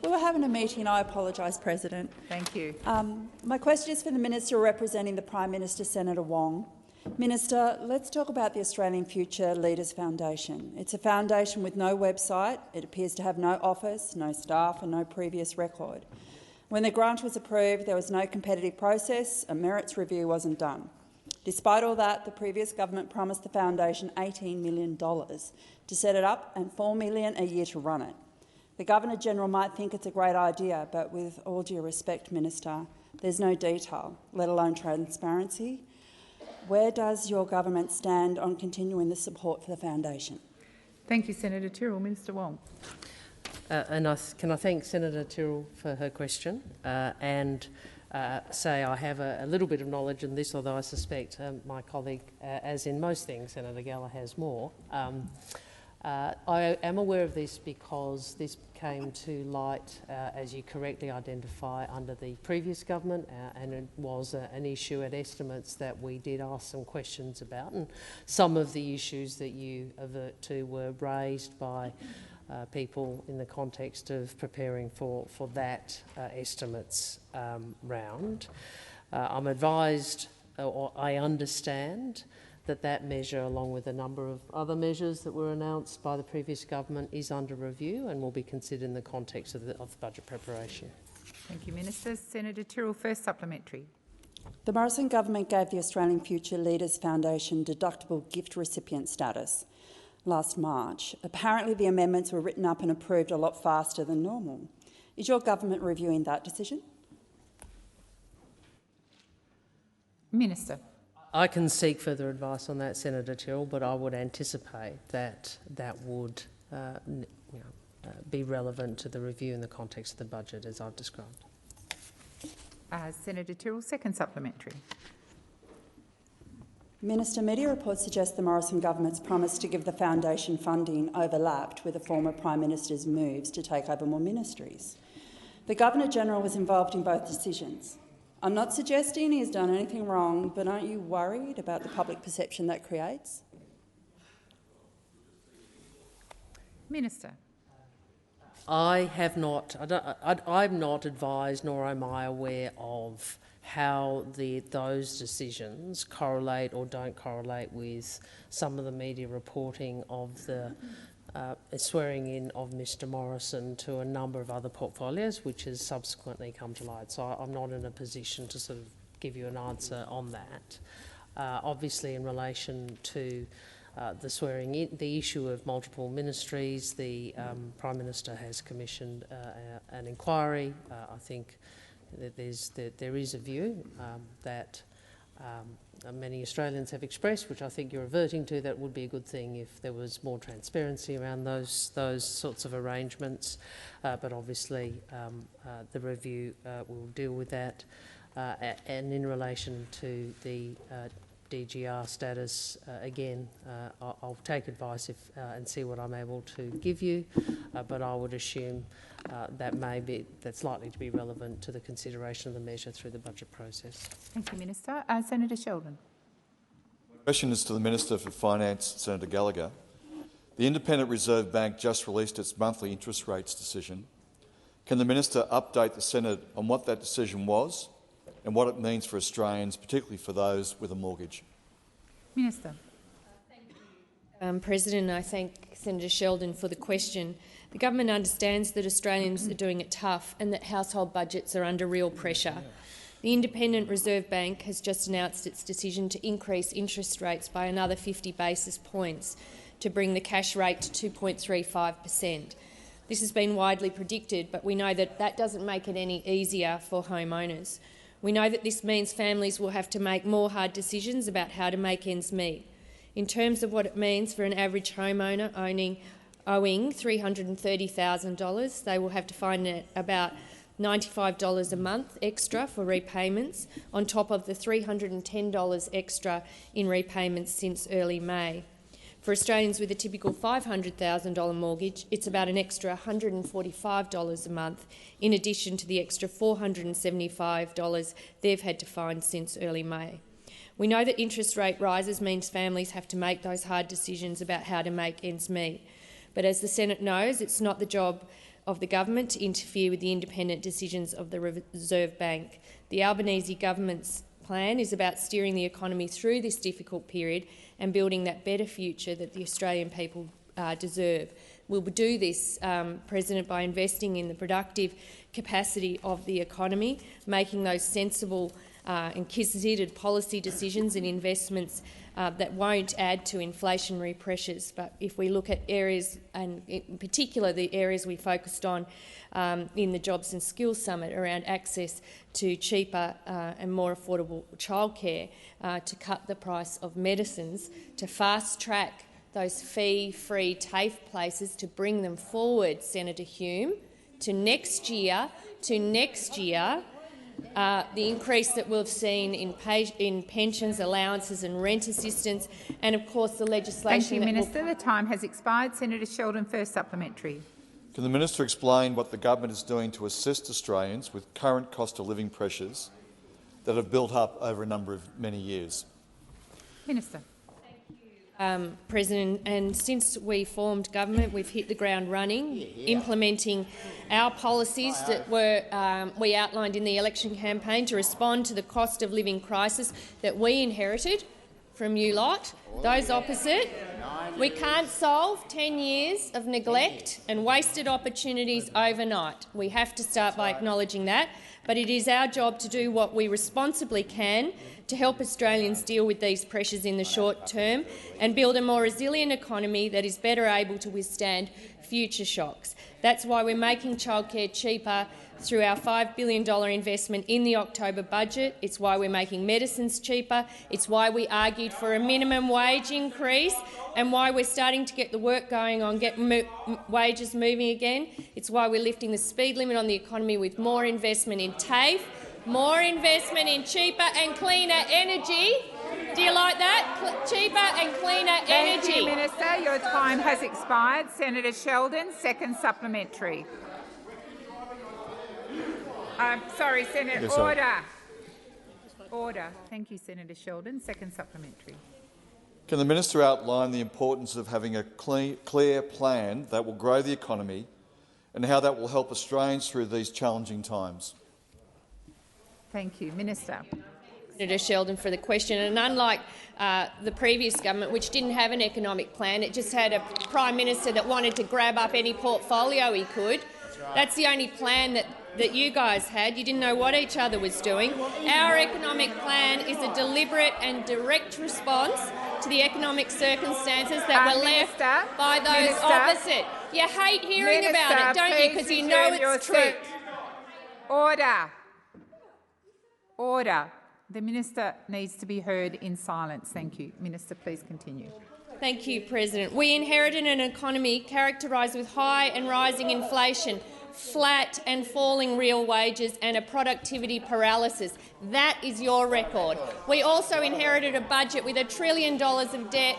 We were having a meeting. I apologise, President. Thank you. My question is for the Minister representing the Prime Minister, Senator Wong. Minister, let's talk about the Australian Future Leaders Foundation. It's a foundation with no website. It appears to have no office, no staff and no previous record. When the grant was approved, there was no competitive process. A merits review wasn't done. Despite all that, the previous government promised the foundation $18 million to set it up and $4 million a year to run it. The Governor-General might think it's a great idea, but with all due respect, Minister, there's no detail, let alone transparency. Where does your government stand on continuing the support for the foundation? Thank you, Senator Tyrrell. Minister Wong. Can I thank Senator Tyrrell for her question and say I have a little bit of knowledge in this, although I suspect my colleague, as in most things, Senator Gallagher has more. I am aware of this because this came to light, as you correctly identify, under the previous government, and it was an issue at estimates that we did ask some questions about, and some of the issues that you avert to were raised by people in the context of preparing for that estimates round. I'm advised, or I understand, that measure, along with a number of other measures that were announced by the previous government, is under review and will be considered in the context of the budget preparation. Thank you, Minister. Senator Tyrrell, first supplementary. The Morrison government gave the Australian Future Leaders Foundation deductible gift recipient status last March. Apparently the amendments were written up and approved a lot faster than normal. Is your government reviewing that decision? Minister. I can seek further advice on that, Senator Tyrrell, but I would anticipate that would be relevant to the review in the context of the budget, as I've described. Senator Tyrrell, second supplementary. Minister, media reports suggest the Morrison government's promise to give the foundation funding overlapped with the former Prime Minister's moves to take over more ministries. The Governor-General was involved in both decisions. I'm not suggesting he has done anything wrong, but aren't you worried about the public perception that creates? Minister. I'm not advised, nor am I aware of how those decisions correlate or don't correlate with some of the media reporting of the swearing in of Mr Morrison to a number of other portfolios, which has subsequently come to light. So I'm not in a position to sort of give you an answer on that. Obviously, in relation to the swearing in, the issue of multiple ministries, the Prime Minister has commissioned an inquiry. I think that there is a view that many Australians have expressed, which I think you're reverting to, that would be a good thing if there was more transparency around those sorts of arrangements. But obviously the review will deal with that. And in relation to the DGR status, again, I'll take advice and see what I'm able to give you, but I would assume that's likely to be relevant to the consideration of the measure through the budget process. Thank you, Minister. Senator Sheldon. My question is to the Minister for Finance, Senator Gallagher. The Independent Reserve Bank just released its monthly interest rates decision. Can the Minister update the Senate on what that decision was and what it means for Australians, particularly for those with a mortgage? Minister. Thank you, President. I thank Senator Sheldon for the question. The government understands that Australians are doing it tough and that household budgets are under real pressure. The Independent Reserve Bank has just announced its decision to increase interest rates by another 50 basis points to bring the cash rate to 2.35%. This has been widely predicted, but we know that doesn't make it any easier for homeowners. We know that this means families will have to make more hard decisions about how to make ends meet. In terms of what it means for an average homeowner owing $330,000, they will have to find about $95 a month extra for repayments, on top of the $310 extra in repayments since early May. For Australians with a typical $500,000 mortgage, it's about an extra $145 a month, in addition to the extra $475 they've had to find since early May. We know that interest rate rises means families have to make those hard decisions about how to make ends meet. But as the Senate knows, it's not the job of the government to interfere with the independent decisions of the Reserve Bank. The Albanese government's plan is about steering the economy through this difficult period and building that better future that the Australian people deserve. We'll do this, President, by investing in the productive capacity of the economy, making those sensible and considered policy decisions and investments that won't add to inflationary pressures. But if we look at areas, and in particular the areas we focused on in the Jobs and Skills Summit around access to cheaper and more affordable childcare, to cut the price of medicines, to fast-track those fee-free TAFE places to bring them forward, Senator Hume, to next year, the increase that we've seen in pensions, allowances and rent assistance, and of course the legislation— Thank you, Minister. The time has expired. Senator Sheldon, first supplementary. Can the minister explain what the government is doing to assist Australians with current cost of living pressures that have built up over a number of many years? Minister. President, and since we formed government, we've hit the ground running, implementing our policies that we outlined in the election campaign to respond to the cost of living crisis that we inherited from you lot, those opposite. We can't solve 10 years of neglect and wasted opportunities overnight. We have to start by acknowledging that, but it is our job to do what we responsibly can to help Australians deal with these pressures in the short term and build a more resilient economy that is better able to withstand future shocks. That's why we're making childcare cheaper through our $5 billion investment in the October budget. It's why we're making medicines cheaper. It's why we argued for a minimum wage increase and why we're starting to get the work going on, get wages moving again. It's why we're lifting the speed limit on the economy with more investment in TAFE, more investment in cheaper and cleaner energy. Do you like that? Cheaper and cleaner energy. Thank you, Minister. Your time has expired. Senator Sheldon, second supplementary. Sorry, Senator. Yes, order. Order. Thank you, Senator Sheldon. Second supplementary. Can the minister outline the importance of having a clear plan that will grow the economy and how that will help Australians through these challenging times? Thank you. Minister. Senator Sheldon for the question. And unlike the previous government, which didn't have an economic plan, it just had a Prime Minister that wanted to grab up any portfolio he could. That's the only plan that you guys had. You didn't know what each other was doing. Our economic plan is a deliberate and direct response to the economic circumstances that were left by those opposite. You hate hearing about it, don't you, because you know it's true. Order. Order. The minister needs to be heard in silence. Thank you. Minister, please continue. Thank you, President. We inherited an economy characterised with high and rising inflation, flat and falling real wages and a productivity paralysis. That is your record. We also inherited a budget with $1 trillion of debt,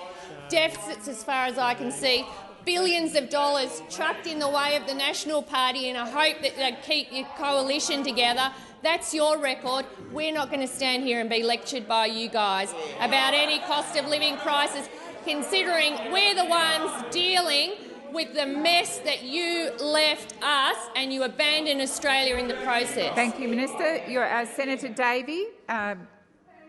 deficits as far as I can see, billions of dollars chucked in the way of the National Party in a hope that they'd keep your coalition together. That's your record. We're not going to stand here and be lectured by you guys about any cost of living crisis, considering we're the ones dealing with the mess that you left us and you abandoned Australia in the process. Thank you, Minister. Senator Davey. Thank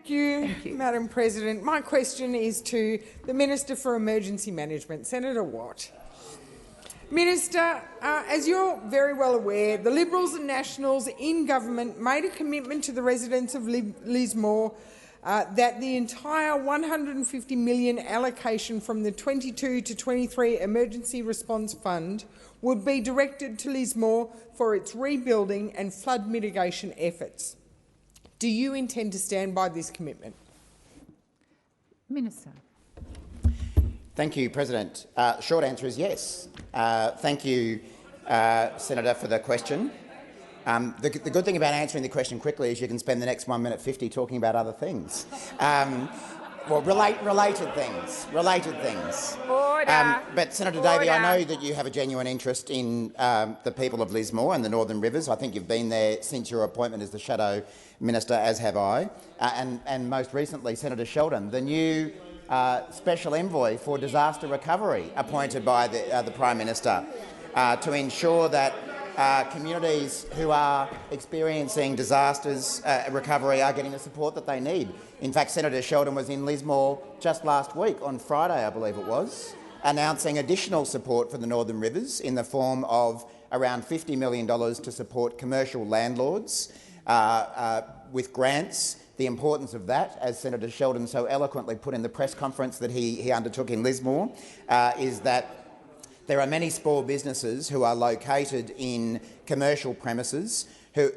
you, Madam President. My question is to the Minister for Emergency Management, Senator Watt. Minister, as you're very well aware, the Liberals and Nationals in government made a commitment to the residents of Lismore that the entire $150 million allocation from the 22 to 23 Emergency Response Fund would be directed to Lismore for its rebuilding and flood mitigation efforts. Do you intend to stand by this commitment? Minister. Thank you, President. Short answer is yes. Thank you, Senator, for the question. The good thing about answering the question quickly is you can spend the next 1 minute 50 talking about other things. Well, related things. Order. But Senator Davey, I know that you have a genuine interest in the people of Lismore and the Northern Rivers. I think you've been there since your appointment as the Shadow Minister, as have I, and most recently Senator Sheldon, the new Special Envoy for Disaster Recovery appointed by the Prime Minister to ensure that communities who are experiencing disasters recovery are getting the support that they need. In fact, Senator Sheldon was in Lismore just last week, on Friday I believe it was, announcing additional support for the Northern Rivers in the form of around $50 million to support commercial landlords with grants. The importance of that, as Senator Sheldon so eloquently put in the press conference that he undertook in Lismore, is that There are many small businesses who are located in commercial premises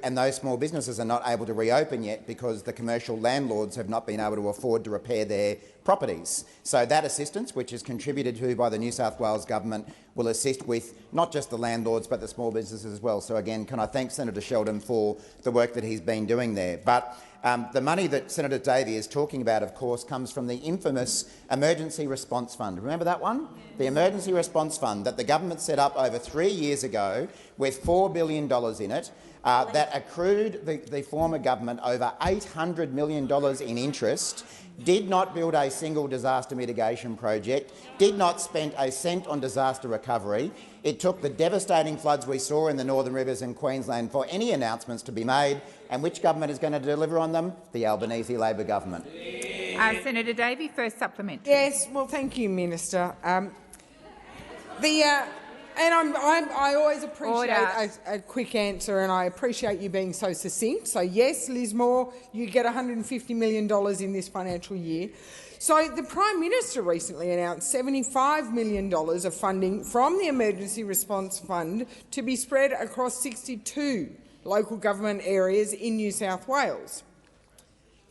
and those small businesses are not able to reopen yet because the commercial landlords have not been able to afford to repair their properties. So that assistance, which is contributed to by the New South Wales Government, will assist with not just the landlords but the small businesses as well. So again, can I thank Senator Sheldon for the work that he's been doing there. But the money that Senator Davey is talking about, of course, comes from the infamous Emergency Response Fund. Remember that one? The Emergency Response Fund that the government set up over 3 years ago with $4 billion in it, that accrued the former government over $800 million in interest, did not build a single disaster mitigation project, did not spend a cent on disaster recovery. It took the devastating floods we saw in the Northern Rivers in Queensland for any announcements to be made. And which government is going to deliver on them? The Albanese Labor government. Senator Davey, first supplementary. Yes, well, thank you, Minister. I always appreciate a quick answer, and I appreciate you being so succinct. So yes, Lismore, you get $150 million in this financial year. So the Prime Minister recently announced $75 million of funding from the Emergency Response Fund to be spread across 62 local government areas in New South Wales.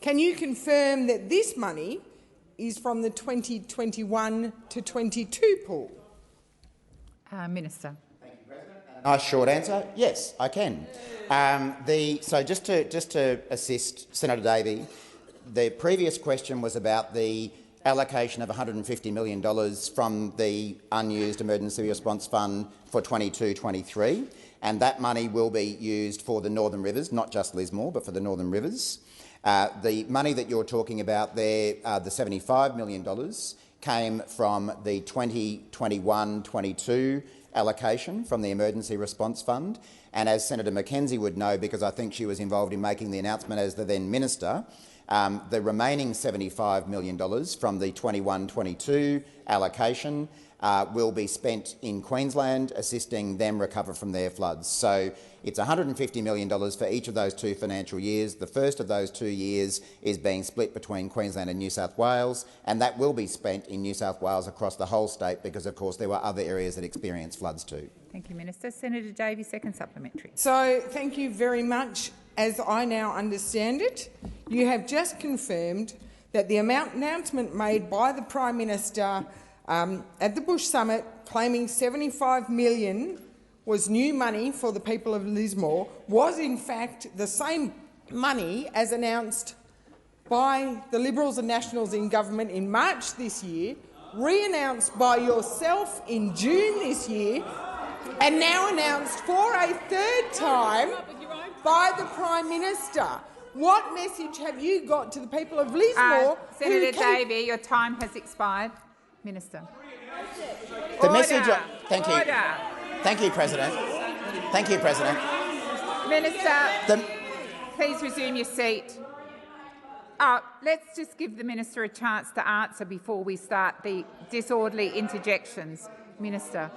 Can you confirm that this money is from the 2021 to 22 pool? Minister. Thank you, President. Nice short answer. Yes, I can. So just to assist Senator Davey, the previous question was about the allocation of $150 million from the unused Emergency Response Fund for 22-23, and that money will be used for the Northern Rivers, not just Lismore, but for the Northern Rivers. The money that you're talking about there, the $75 million, came from the 2021-22 allocation from the Emergency Response Fund. And as Senator Mackenzie would know, because I think she was involved in making the announcement as the then Minister, the remaining $75 million from the 21-22 allocation will be spent in Queensland, assisting them recover from their floods. So it's $150 million for each of those 2 financial years. The first of those 2 years is being split between Queensland and New South Wales, and that will be spent in New South Wales across the whole state because, of course, there were other areas that experienced floods too. Thank you, Minister. Senator Davey, second supplementary. So thank you very much. As I now understand it, you have just confirmed that the announcement made by the Prime Minister at the Bush Summit claiming $75 million was new money for the people of Lismore was in fact the same money as announced by the Liberals and Nationals in government in March this year, re-announced by yourself in June this year, and now announced for a third time by the Prime Minister. What message have you got to the people of Lismore? Senator Davey, your time has expired. Minister. The message. Thank you. Thank you, President. Thank you, President. Minister, please resume your seat. Let's just give the Minister a chance to answer before we start the disorderly interjections. Minister.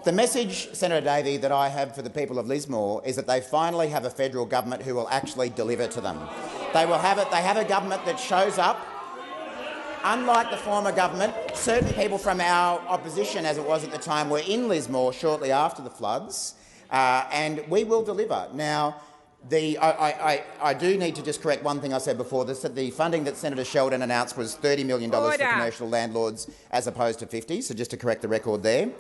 The message, Senator Davey, that I have for the people of Lismore is that they finally have a federal government who will actually deliver to them. They have a government that shows up. Unlike the former government, certain people from our opposition, as it was at the time, were in Lismore shortly after the floods, and we will deliver. Now, I do need to just correct one thing I said before. The funding that Senator Sheldon announced was $30 million for commercial landlords as opposed to 50, so just to correct the record there.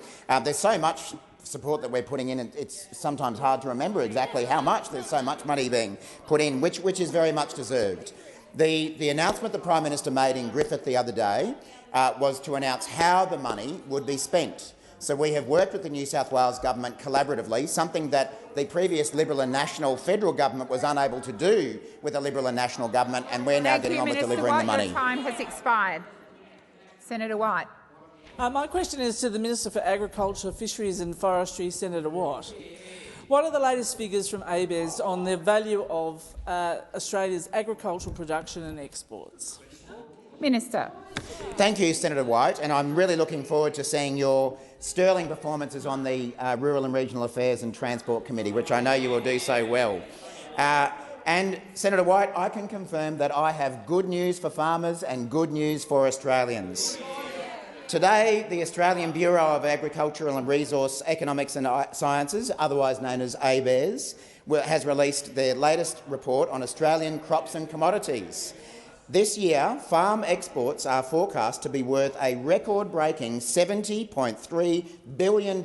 There's so much support that we're putting in, and it's sometimes hard to remember exactly how much. There's so much money being put in, which is very much deserved. The announcement the Prime Minister made in Griffith the other day was to announce how the money would be spent. So we have worked with the New South Wales Government collaboratively, something that the previous Liberal and National federal government was unable to do with the Liberal and National government, and we're now getting on with delivering the money. Your time has expired. Senator White. My question is to the Minister for Agriculture, Fisheries and Forestry, Senator Watt. What are the latest figures from ABARES on the value of Australia's agricultural production and exports? Minister. Thank you, Senator White, and I'm really looking forward to seeing your sterling performances on the Rural and Regional Affairs and Transport Committee, which I know you will do so well. And, Senator White, I can confirm that I have good news for farmers and good news for Australians. Today, the Australian Bureau of Agricultural and Resource Economics and Sciences, otherwise known as ABARES, has released their latest report on Australian crops and commodities. This year, farm exports are forecast to be worth a record-breaking $70.3 billion,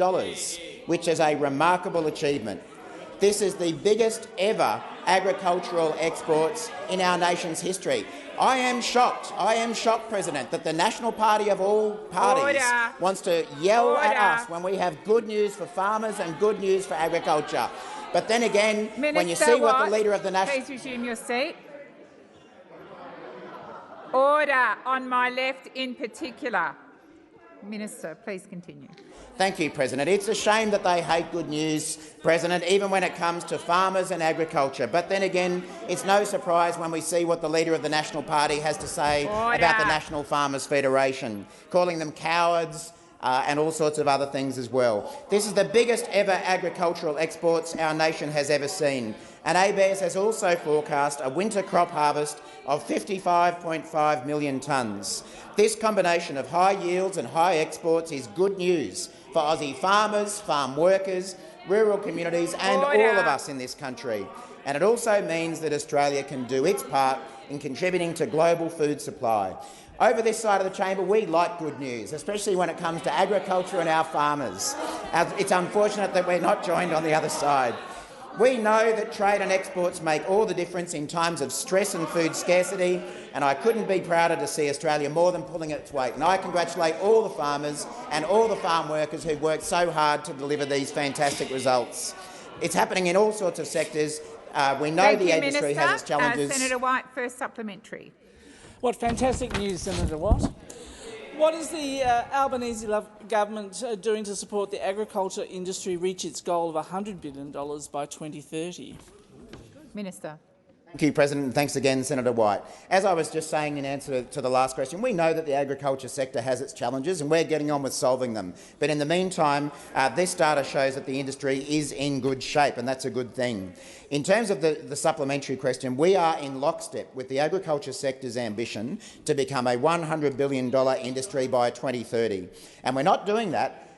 which is a remarkable achievement. This is the biggest ever agricultural exports in our nation's history. I am shocked, President, that the National Party of all parties wants to yell at us when we have good news for farmers and good news for agriculture. But then again, when you see what the Leader of the National— Please resume your seat. Order on my left in particular. Minister, please continue. Thank you, President. It's a shame that they hate good news, President, even when it comes to farmers and agriculture. But then again, it's no surprise when we see what the Leader of the National Party has to say about the National Farmers Federation, calling them cowards and all sorts of other things as well. This is the biggest ever agricultural exports our nation has ever seen. And ABARES has also forecast a winter crop harvest of 55.5 million tonnes. This combination of high yields and high exports is good news for Aussie farmers, farm workers, rural communities and all of us in this country. And it also means that Australia can do its part in contributing to global food supply. Over this side of the chamber, we like good news, especially when it comes to agriculture and our farmers. It's unfortunate that we're not joined on the other side. We know that trade and exports make all the difference in times of stress and food scarcity, and I couldn't be prouder to see Australia more than pulling its weight. And I congratulate all the farmers and all the farm workers who've worked so hard to deliver these fantastic results. It's happening in all sorts of sectors. We know the industry has its challenges. Senator White, first supplementary. What fantastic news, Senator Watt. What is the Albanese government doing to support the agriculture industry reach its goal of $100 billion by 2030? Minister. Thank you, President, and thanks again, Senator White. As I was just saying in answer to the last question, we know that the agriculture sector has its challenges and we're getting on with solving them. But in the meantime, this data shows that the industry is in good shape, and that's a good thing. In terms of the supplementary question, we are in lockstep with the agriculture sector's ambition to become a $100 billion industry by 2030. And we're not doing that.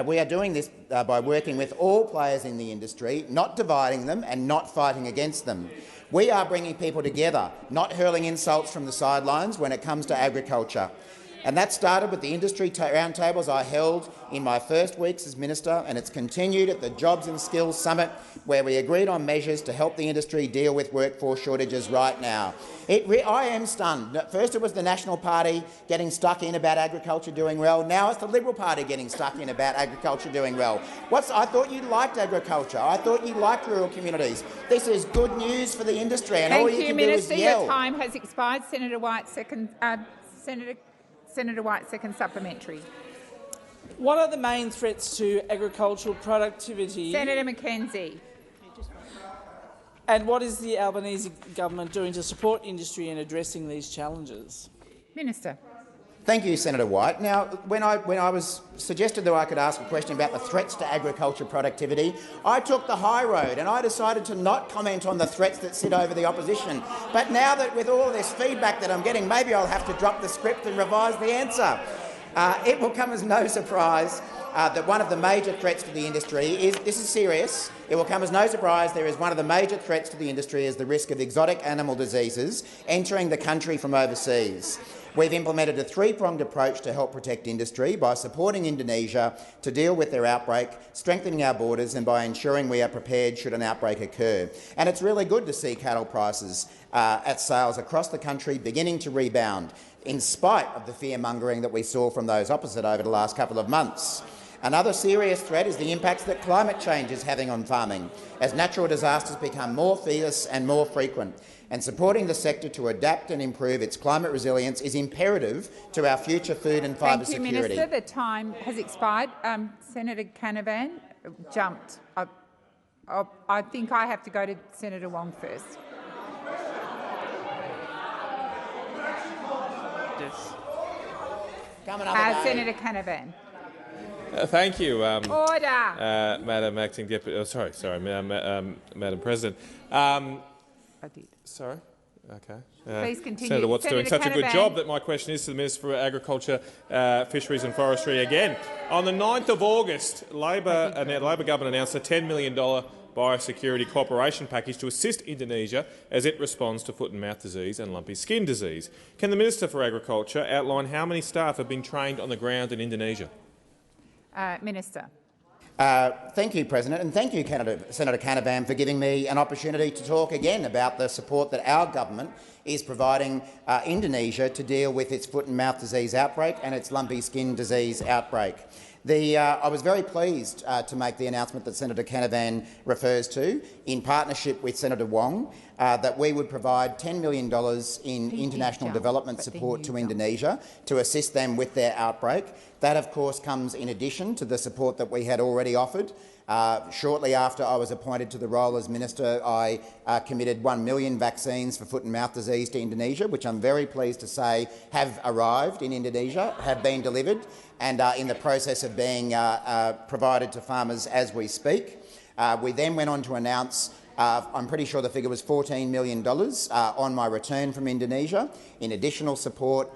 We are doing this by working with all players in the industry, not dividing them and not fighting against them. We are bringing people together, not hurling insults from the sidelines when it comes to agriculture. And that started with the industry roundtables I held in my first weeks as minister, and it's continued at the Jobs and Skills Summit, where we agreed on measures to help the industry deal with workforce shortages right now. I am stunned. First it was the National Party getting stuck in about agriculture doing well. Now it's the Liberal Party getting stuck in about agriculture doing well. I thought you liked agriculture. I thought you liked rural communities. This is good news for the industry, and all you can do is yell. Thank you, Minister. Your time has expired. Senator White, Senator White, second supplementary. What are the main threats to agricultural productivity? Senator McKenzie. And what is the Albanese government doing to support industry in addressing these challenges? Minister. Thank you, Senator White. Now, when I was suggested that I could ask a question about the threats to agriculture productivity, I took the high road and I decided to not comment on the threats that sit over the opposition. But now that with all this feedback that I'm getting, maybe I'll have to drop the script and revise the answer. It will come as no surprise that one of the major threats to the industry is, this is serious, it will come as no surprise there is one of the major threats to the industry is the risk of exotic animal diseases entering the country from overseas. We've implemented a three-pronged approach to help protect industry by supporting Indonesia to deal with their outbreak, strengthening our borders and by ensuring we are prepared should an outbreak occur. And it's really good to see cattle prices at sales across the country beginning to rebound, in spite of the fear-mongering that we saw from those opposite over the last couple of months. Another serious threat is the impacts that climate change is having on farming, as natural disasters become more fierce and more frequent. And supporting the sector to adapt and improve its climate resilience is imperative to our future food and fibre security. Thank you, Minister. The time has expired. Senator Canavan jumped. I think I have to go to Senator Wong first. Yes. Senator Canavan. Thank you, Order. Madam Acting Deputy. Madam President. I did. Sorry. Okay. Please continue. Senator Watt's doing such a good Canavan. job that my question is to the Minister for Agriculture, Fisheries and Forestry again. On the 9th of August, Labor government announced a $10 million biosecurity cooperation package to assist Indonesia as it responds to foot and mouth disease and lumpy skin disease. Can the Minister for Agriculture outline how many staff have been trained on the ground in Indonesia? Minister. Thank you, President, and thank you, Senator Canavan, for giving me an opportunity to talk again about the support that our government is providing Indonesia to deal with its foot and mouth disease outbreak and its lumpy skin disease outbreak. I was very pleased to make the announcement that Senator Canavan refers to, in partnership with Senator Wong, that we would provide $10 million in international development support to Indonesia to assist them with their outbreak. That, of course, comes in addition to the support that we had already offered. Shortly after I was appointed to the role as Minister, I committed 1 million vaccines for foot and mouth disease to Indonesia, which I'm very pleased to say have arrived in Indonesia, have been delivered and are in the process of being provided to farmers as we speak. We then went on to announce, I'm pretty sure the figure was $14 million on my return from Indonesia, in additional support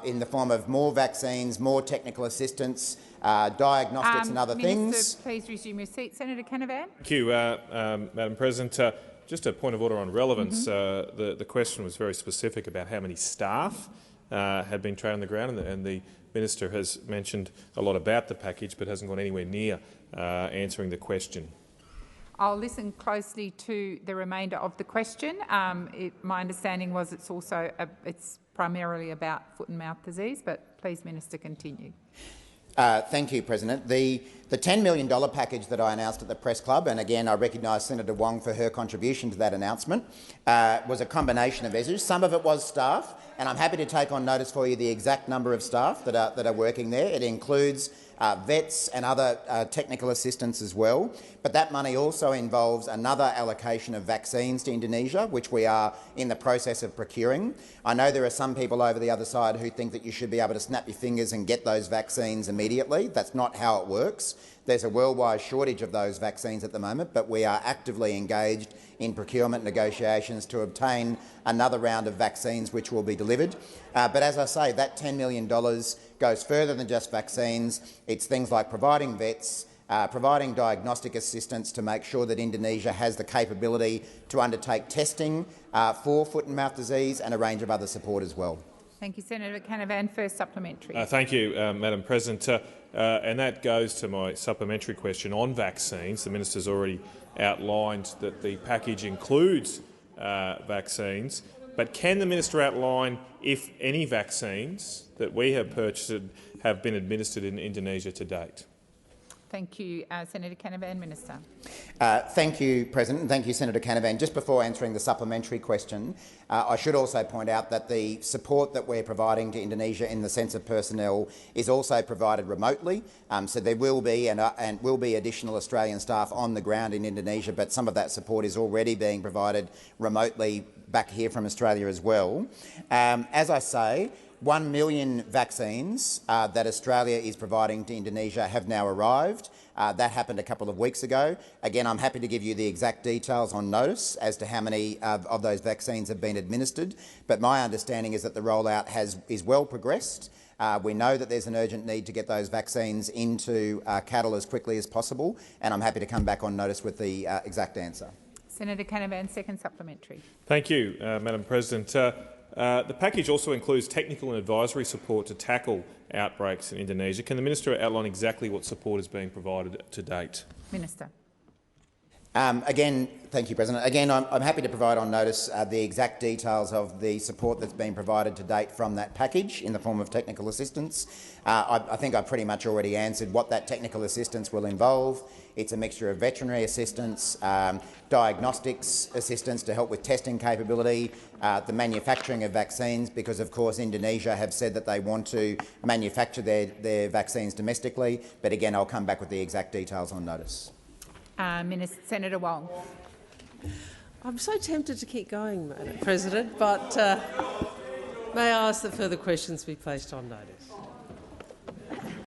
in the form of more vaccines, more technical assistance, diagnostics and other things. Please resume your seat. Senator Canavan. Thank you, Madam President. Just a point of order on relevance. The question was very specific about how many staff had been trained on the ground, and the Minister has mentioned a lot about the package but hasn't gone anywhere near answering the question. I'll listen closely to the remainder of the question. My understanding was it's primarily about foot and mouth disease, but please, Minister, continue. Thank you, President. The $10 million package that I announced at the Press Club, and again I recognise Senator Wong for her contribution to that announcement, was a combination of measures. Some of it was staff, and I'm happy to take on notice for you the exact number of staff that are working there. It includes vets and other technical assistance as well. But that money also involves another allocation of vaccines to Indonesia, which we are in the process of procuring. I know there are some people over the other side who think that you should be able to snap your fingers and get those vaccines immediately. That's not how it works. There's a worldwide shortage of those vaccines at the moment, but we are actively engaged in procurement negotiations to obtain another round of vaccines which will be delivered. But as I say, that $10 million goes further than just vaccines. It's things like providing vets, providing diagnostic assistance to make sure that Indonesia has the capability to undertake testing for foot and mouth disease, and a range of other support as well. Thank you, Senator Canavan. First supplementary. Thank you, Madam President. And that goes to my supplementary question on vaccines. The Minister's already outlined that the package includes vaccines, but can the Minister outline if any vaccines that we have purchased have been administered in Indonesia to date? Thank you, Senator Canavan. Minister. Thank you, President, and thank you, Senator Canavan. Just before answering the supplementary question, I should also point out that the support that we're providing to Indonesia in the sense of personnel is also provided remotely. So there will be and will be additional Australian staff on the ground in Indonesia, but some of that support is already being provided remotely back here from Australia as well. As I say, 1 million vaccines that Australia is providing to Indonesia have now arrived. That happened a couple of weeks ago. Again, I'm happy to give you the exact details on notice as to how many of those vaccines have been administered, but my understanding is that the rollout is well progressed. We know that there's an urgent need to get those vaccines into cattle as quickly as possible, and I'm happy to come back on notice with the exact answer. Senator Canavan, second supplementary. Thank you, Madam President. The package also includes technical and advisory support to tackle outbreaks in Indonesia. Can the Minister outline exactly what support is being provided to date? Minister. Again, thank you, President. Again, I'm happy to provide on notice the exact details of the support that's been provided to date from that package in the form of technical assistance. I think I pretty much already answered what that technical assistance will involve. It's a mixture of veterinary assistance, diagnostics assistance to help with testing capability, the manufacturing of vaccines, because of course Indonesia have said that they want to manufacture their vaccines domestically. But again, I'll come back with the exact details on notice. Senator Wong. I'm so tempted to keep going, Madam President, but may I ask that further questions be placed on notice?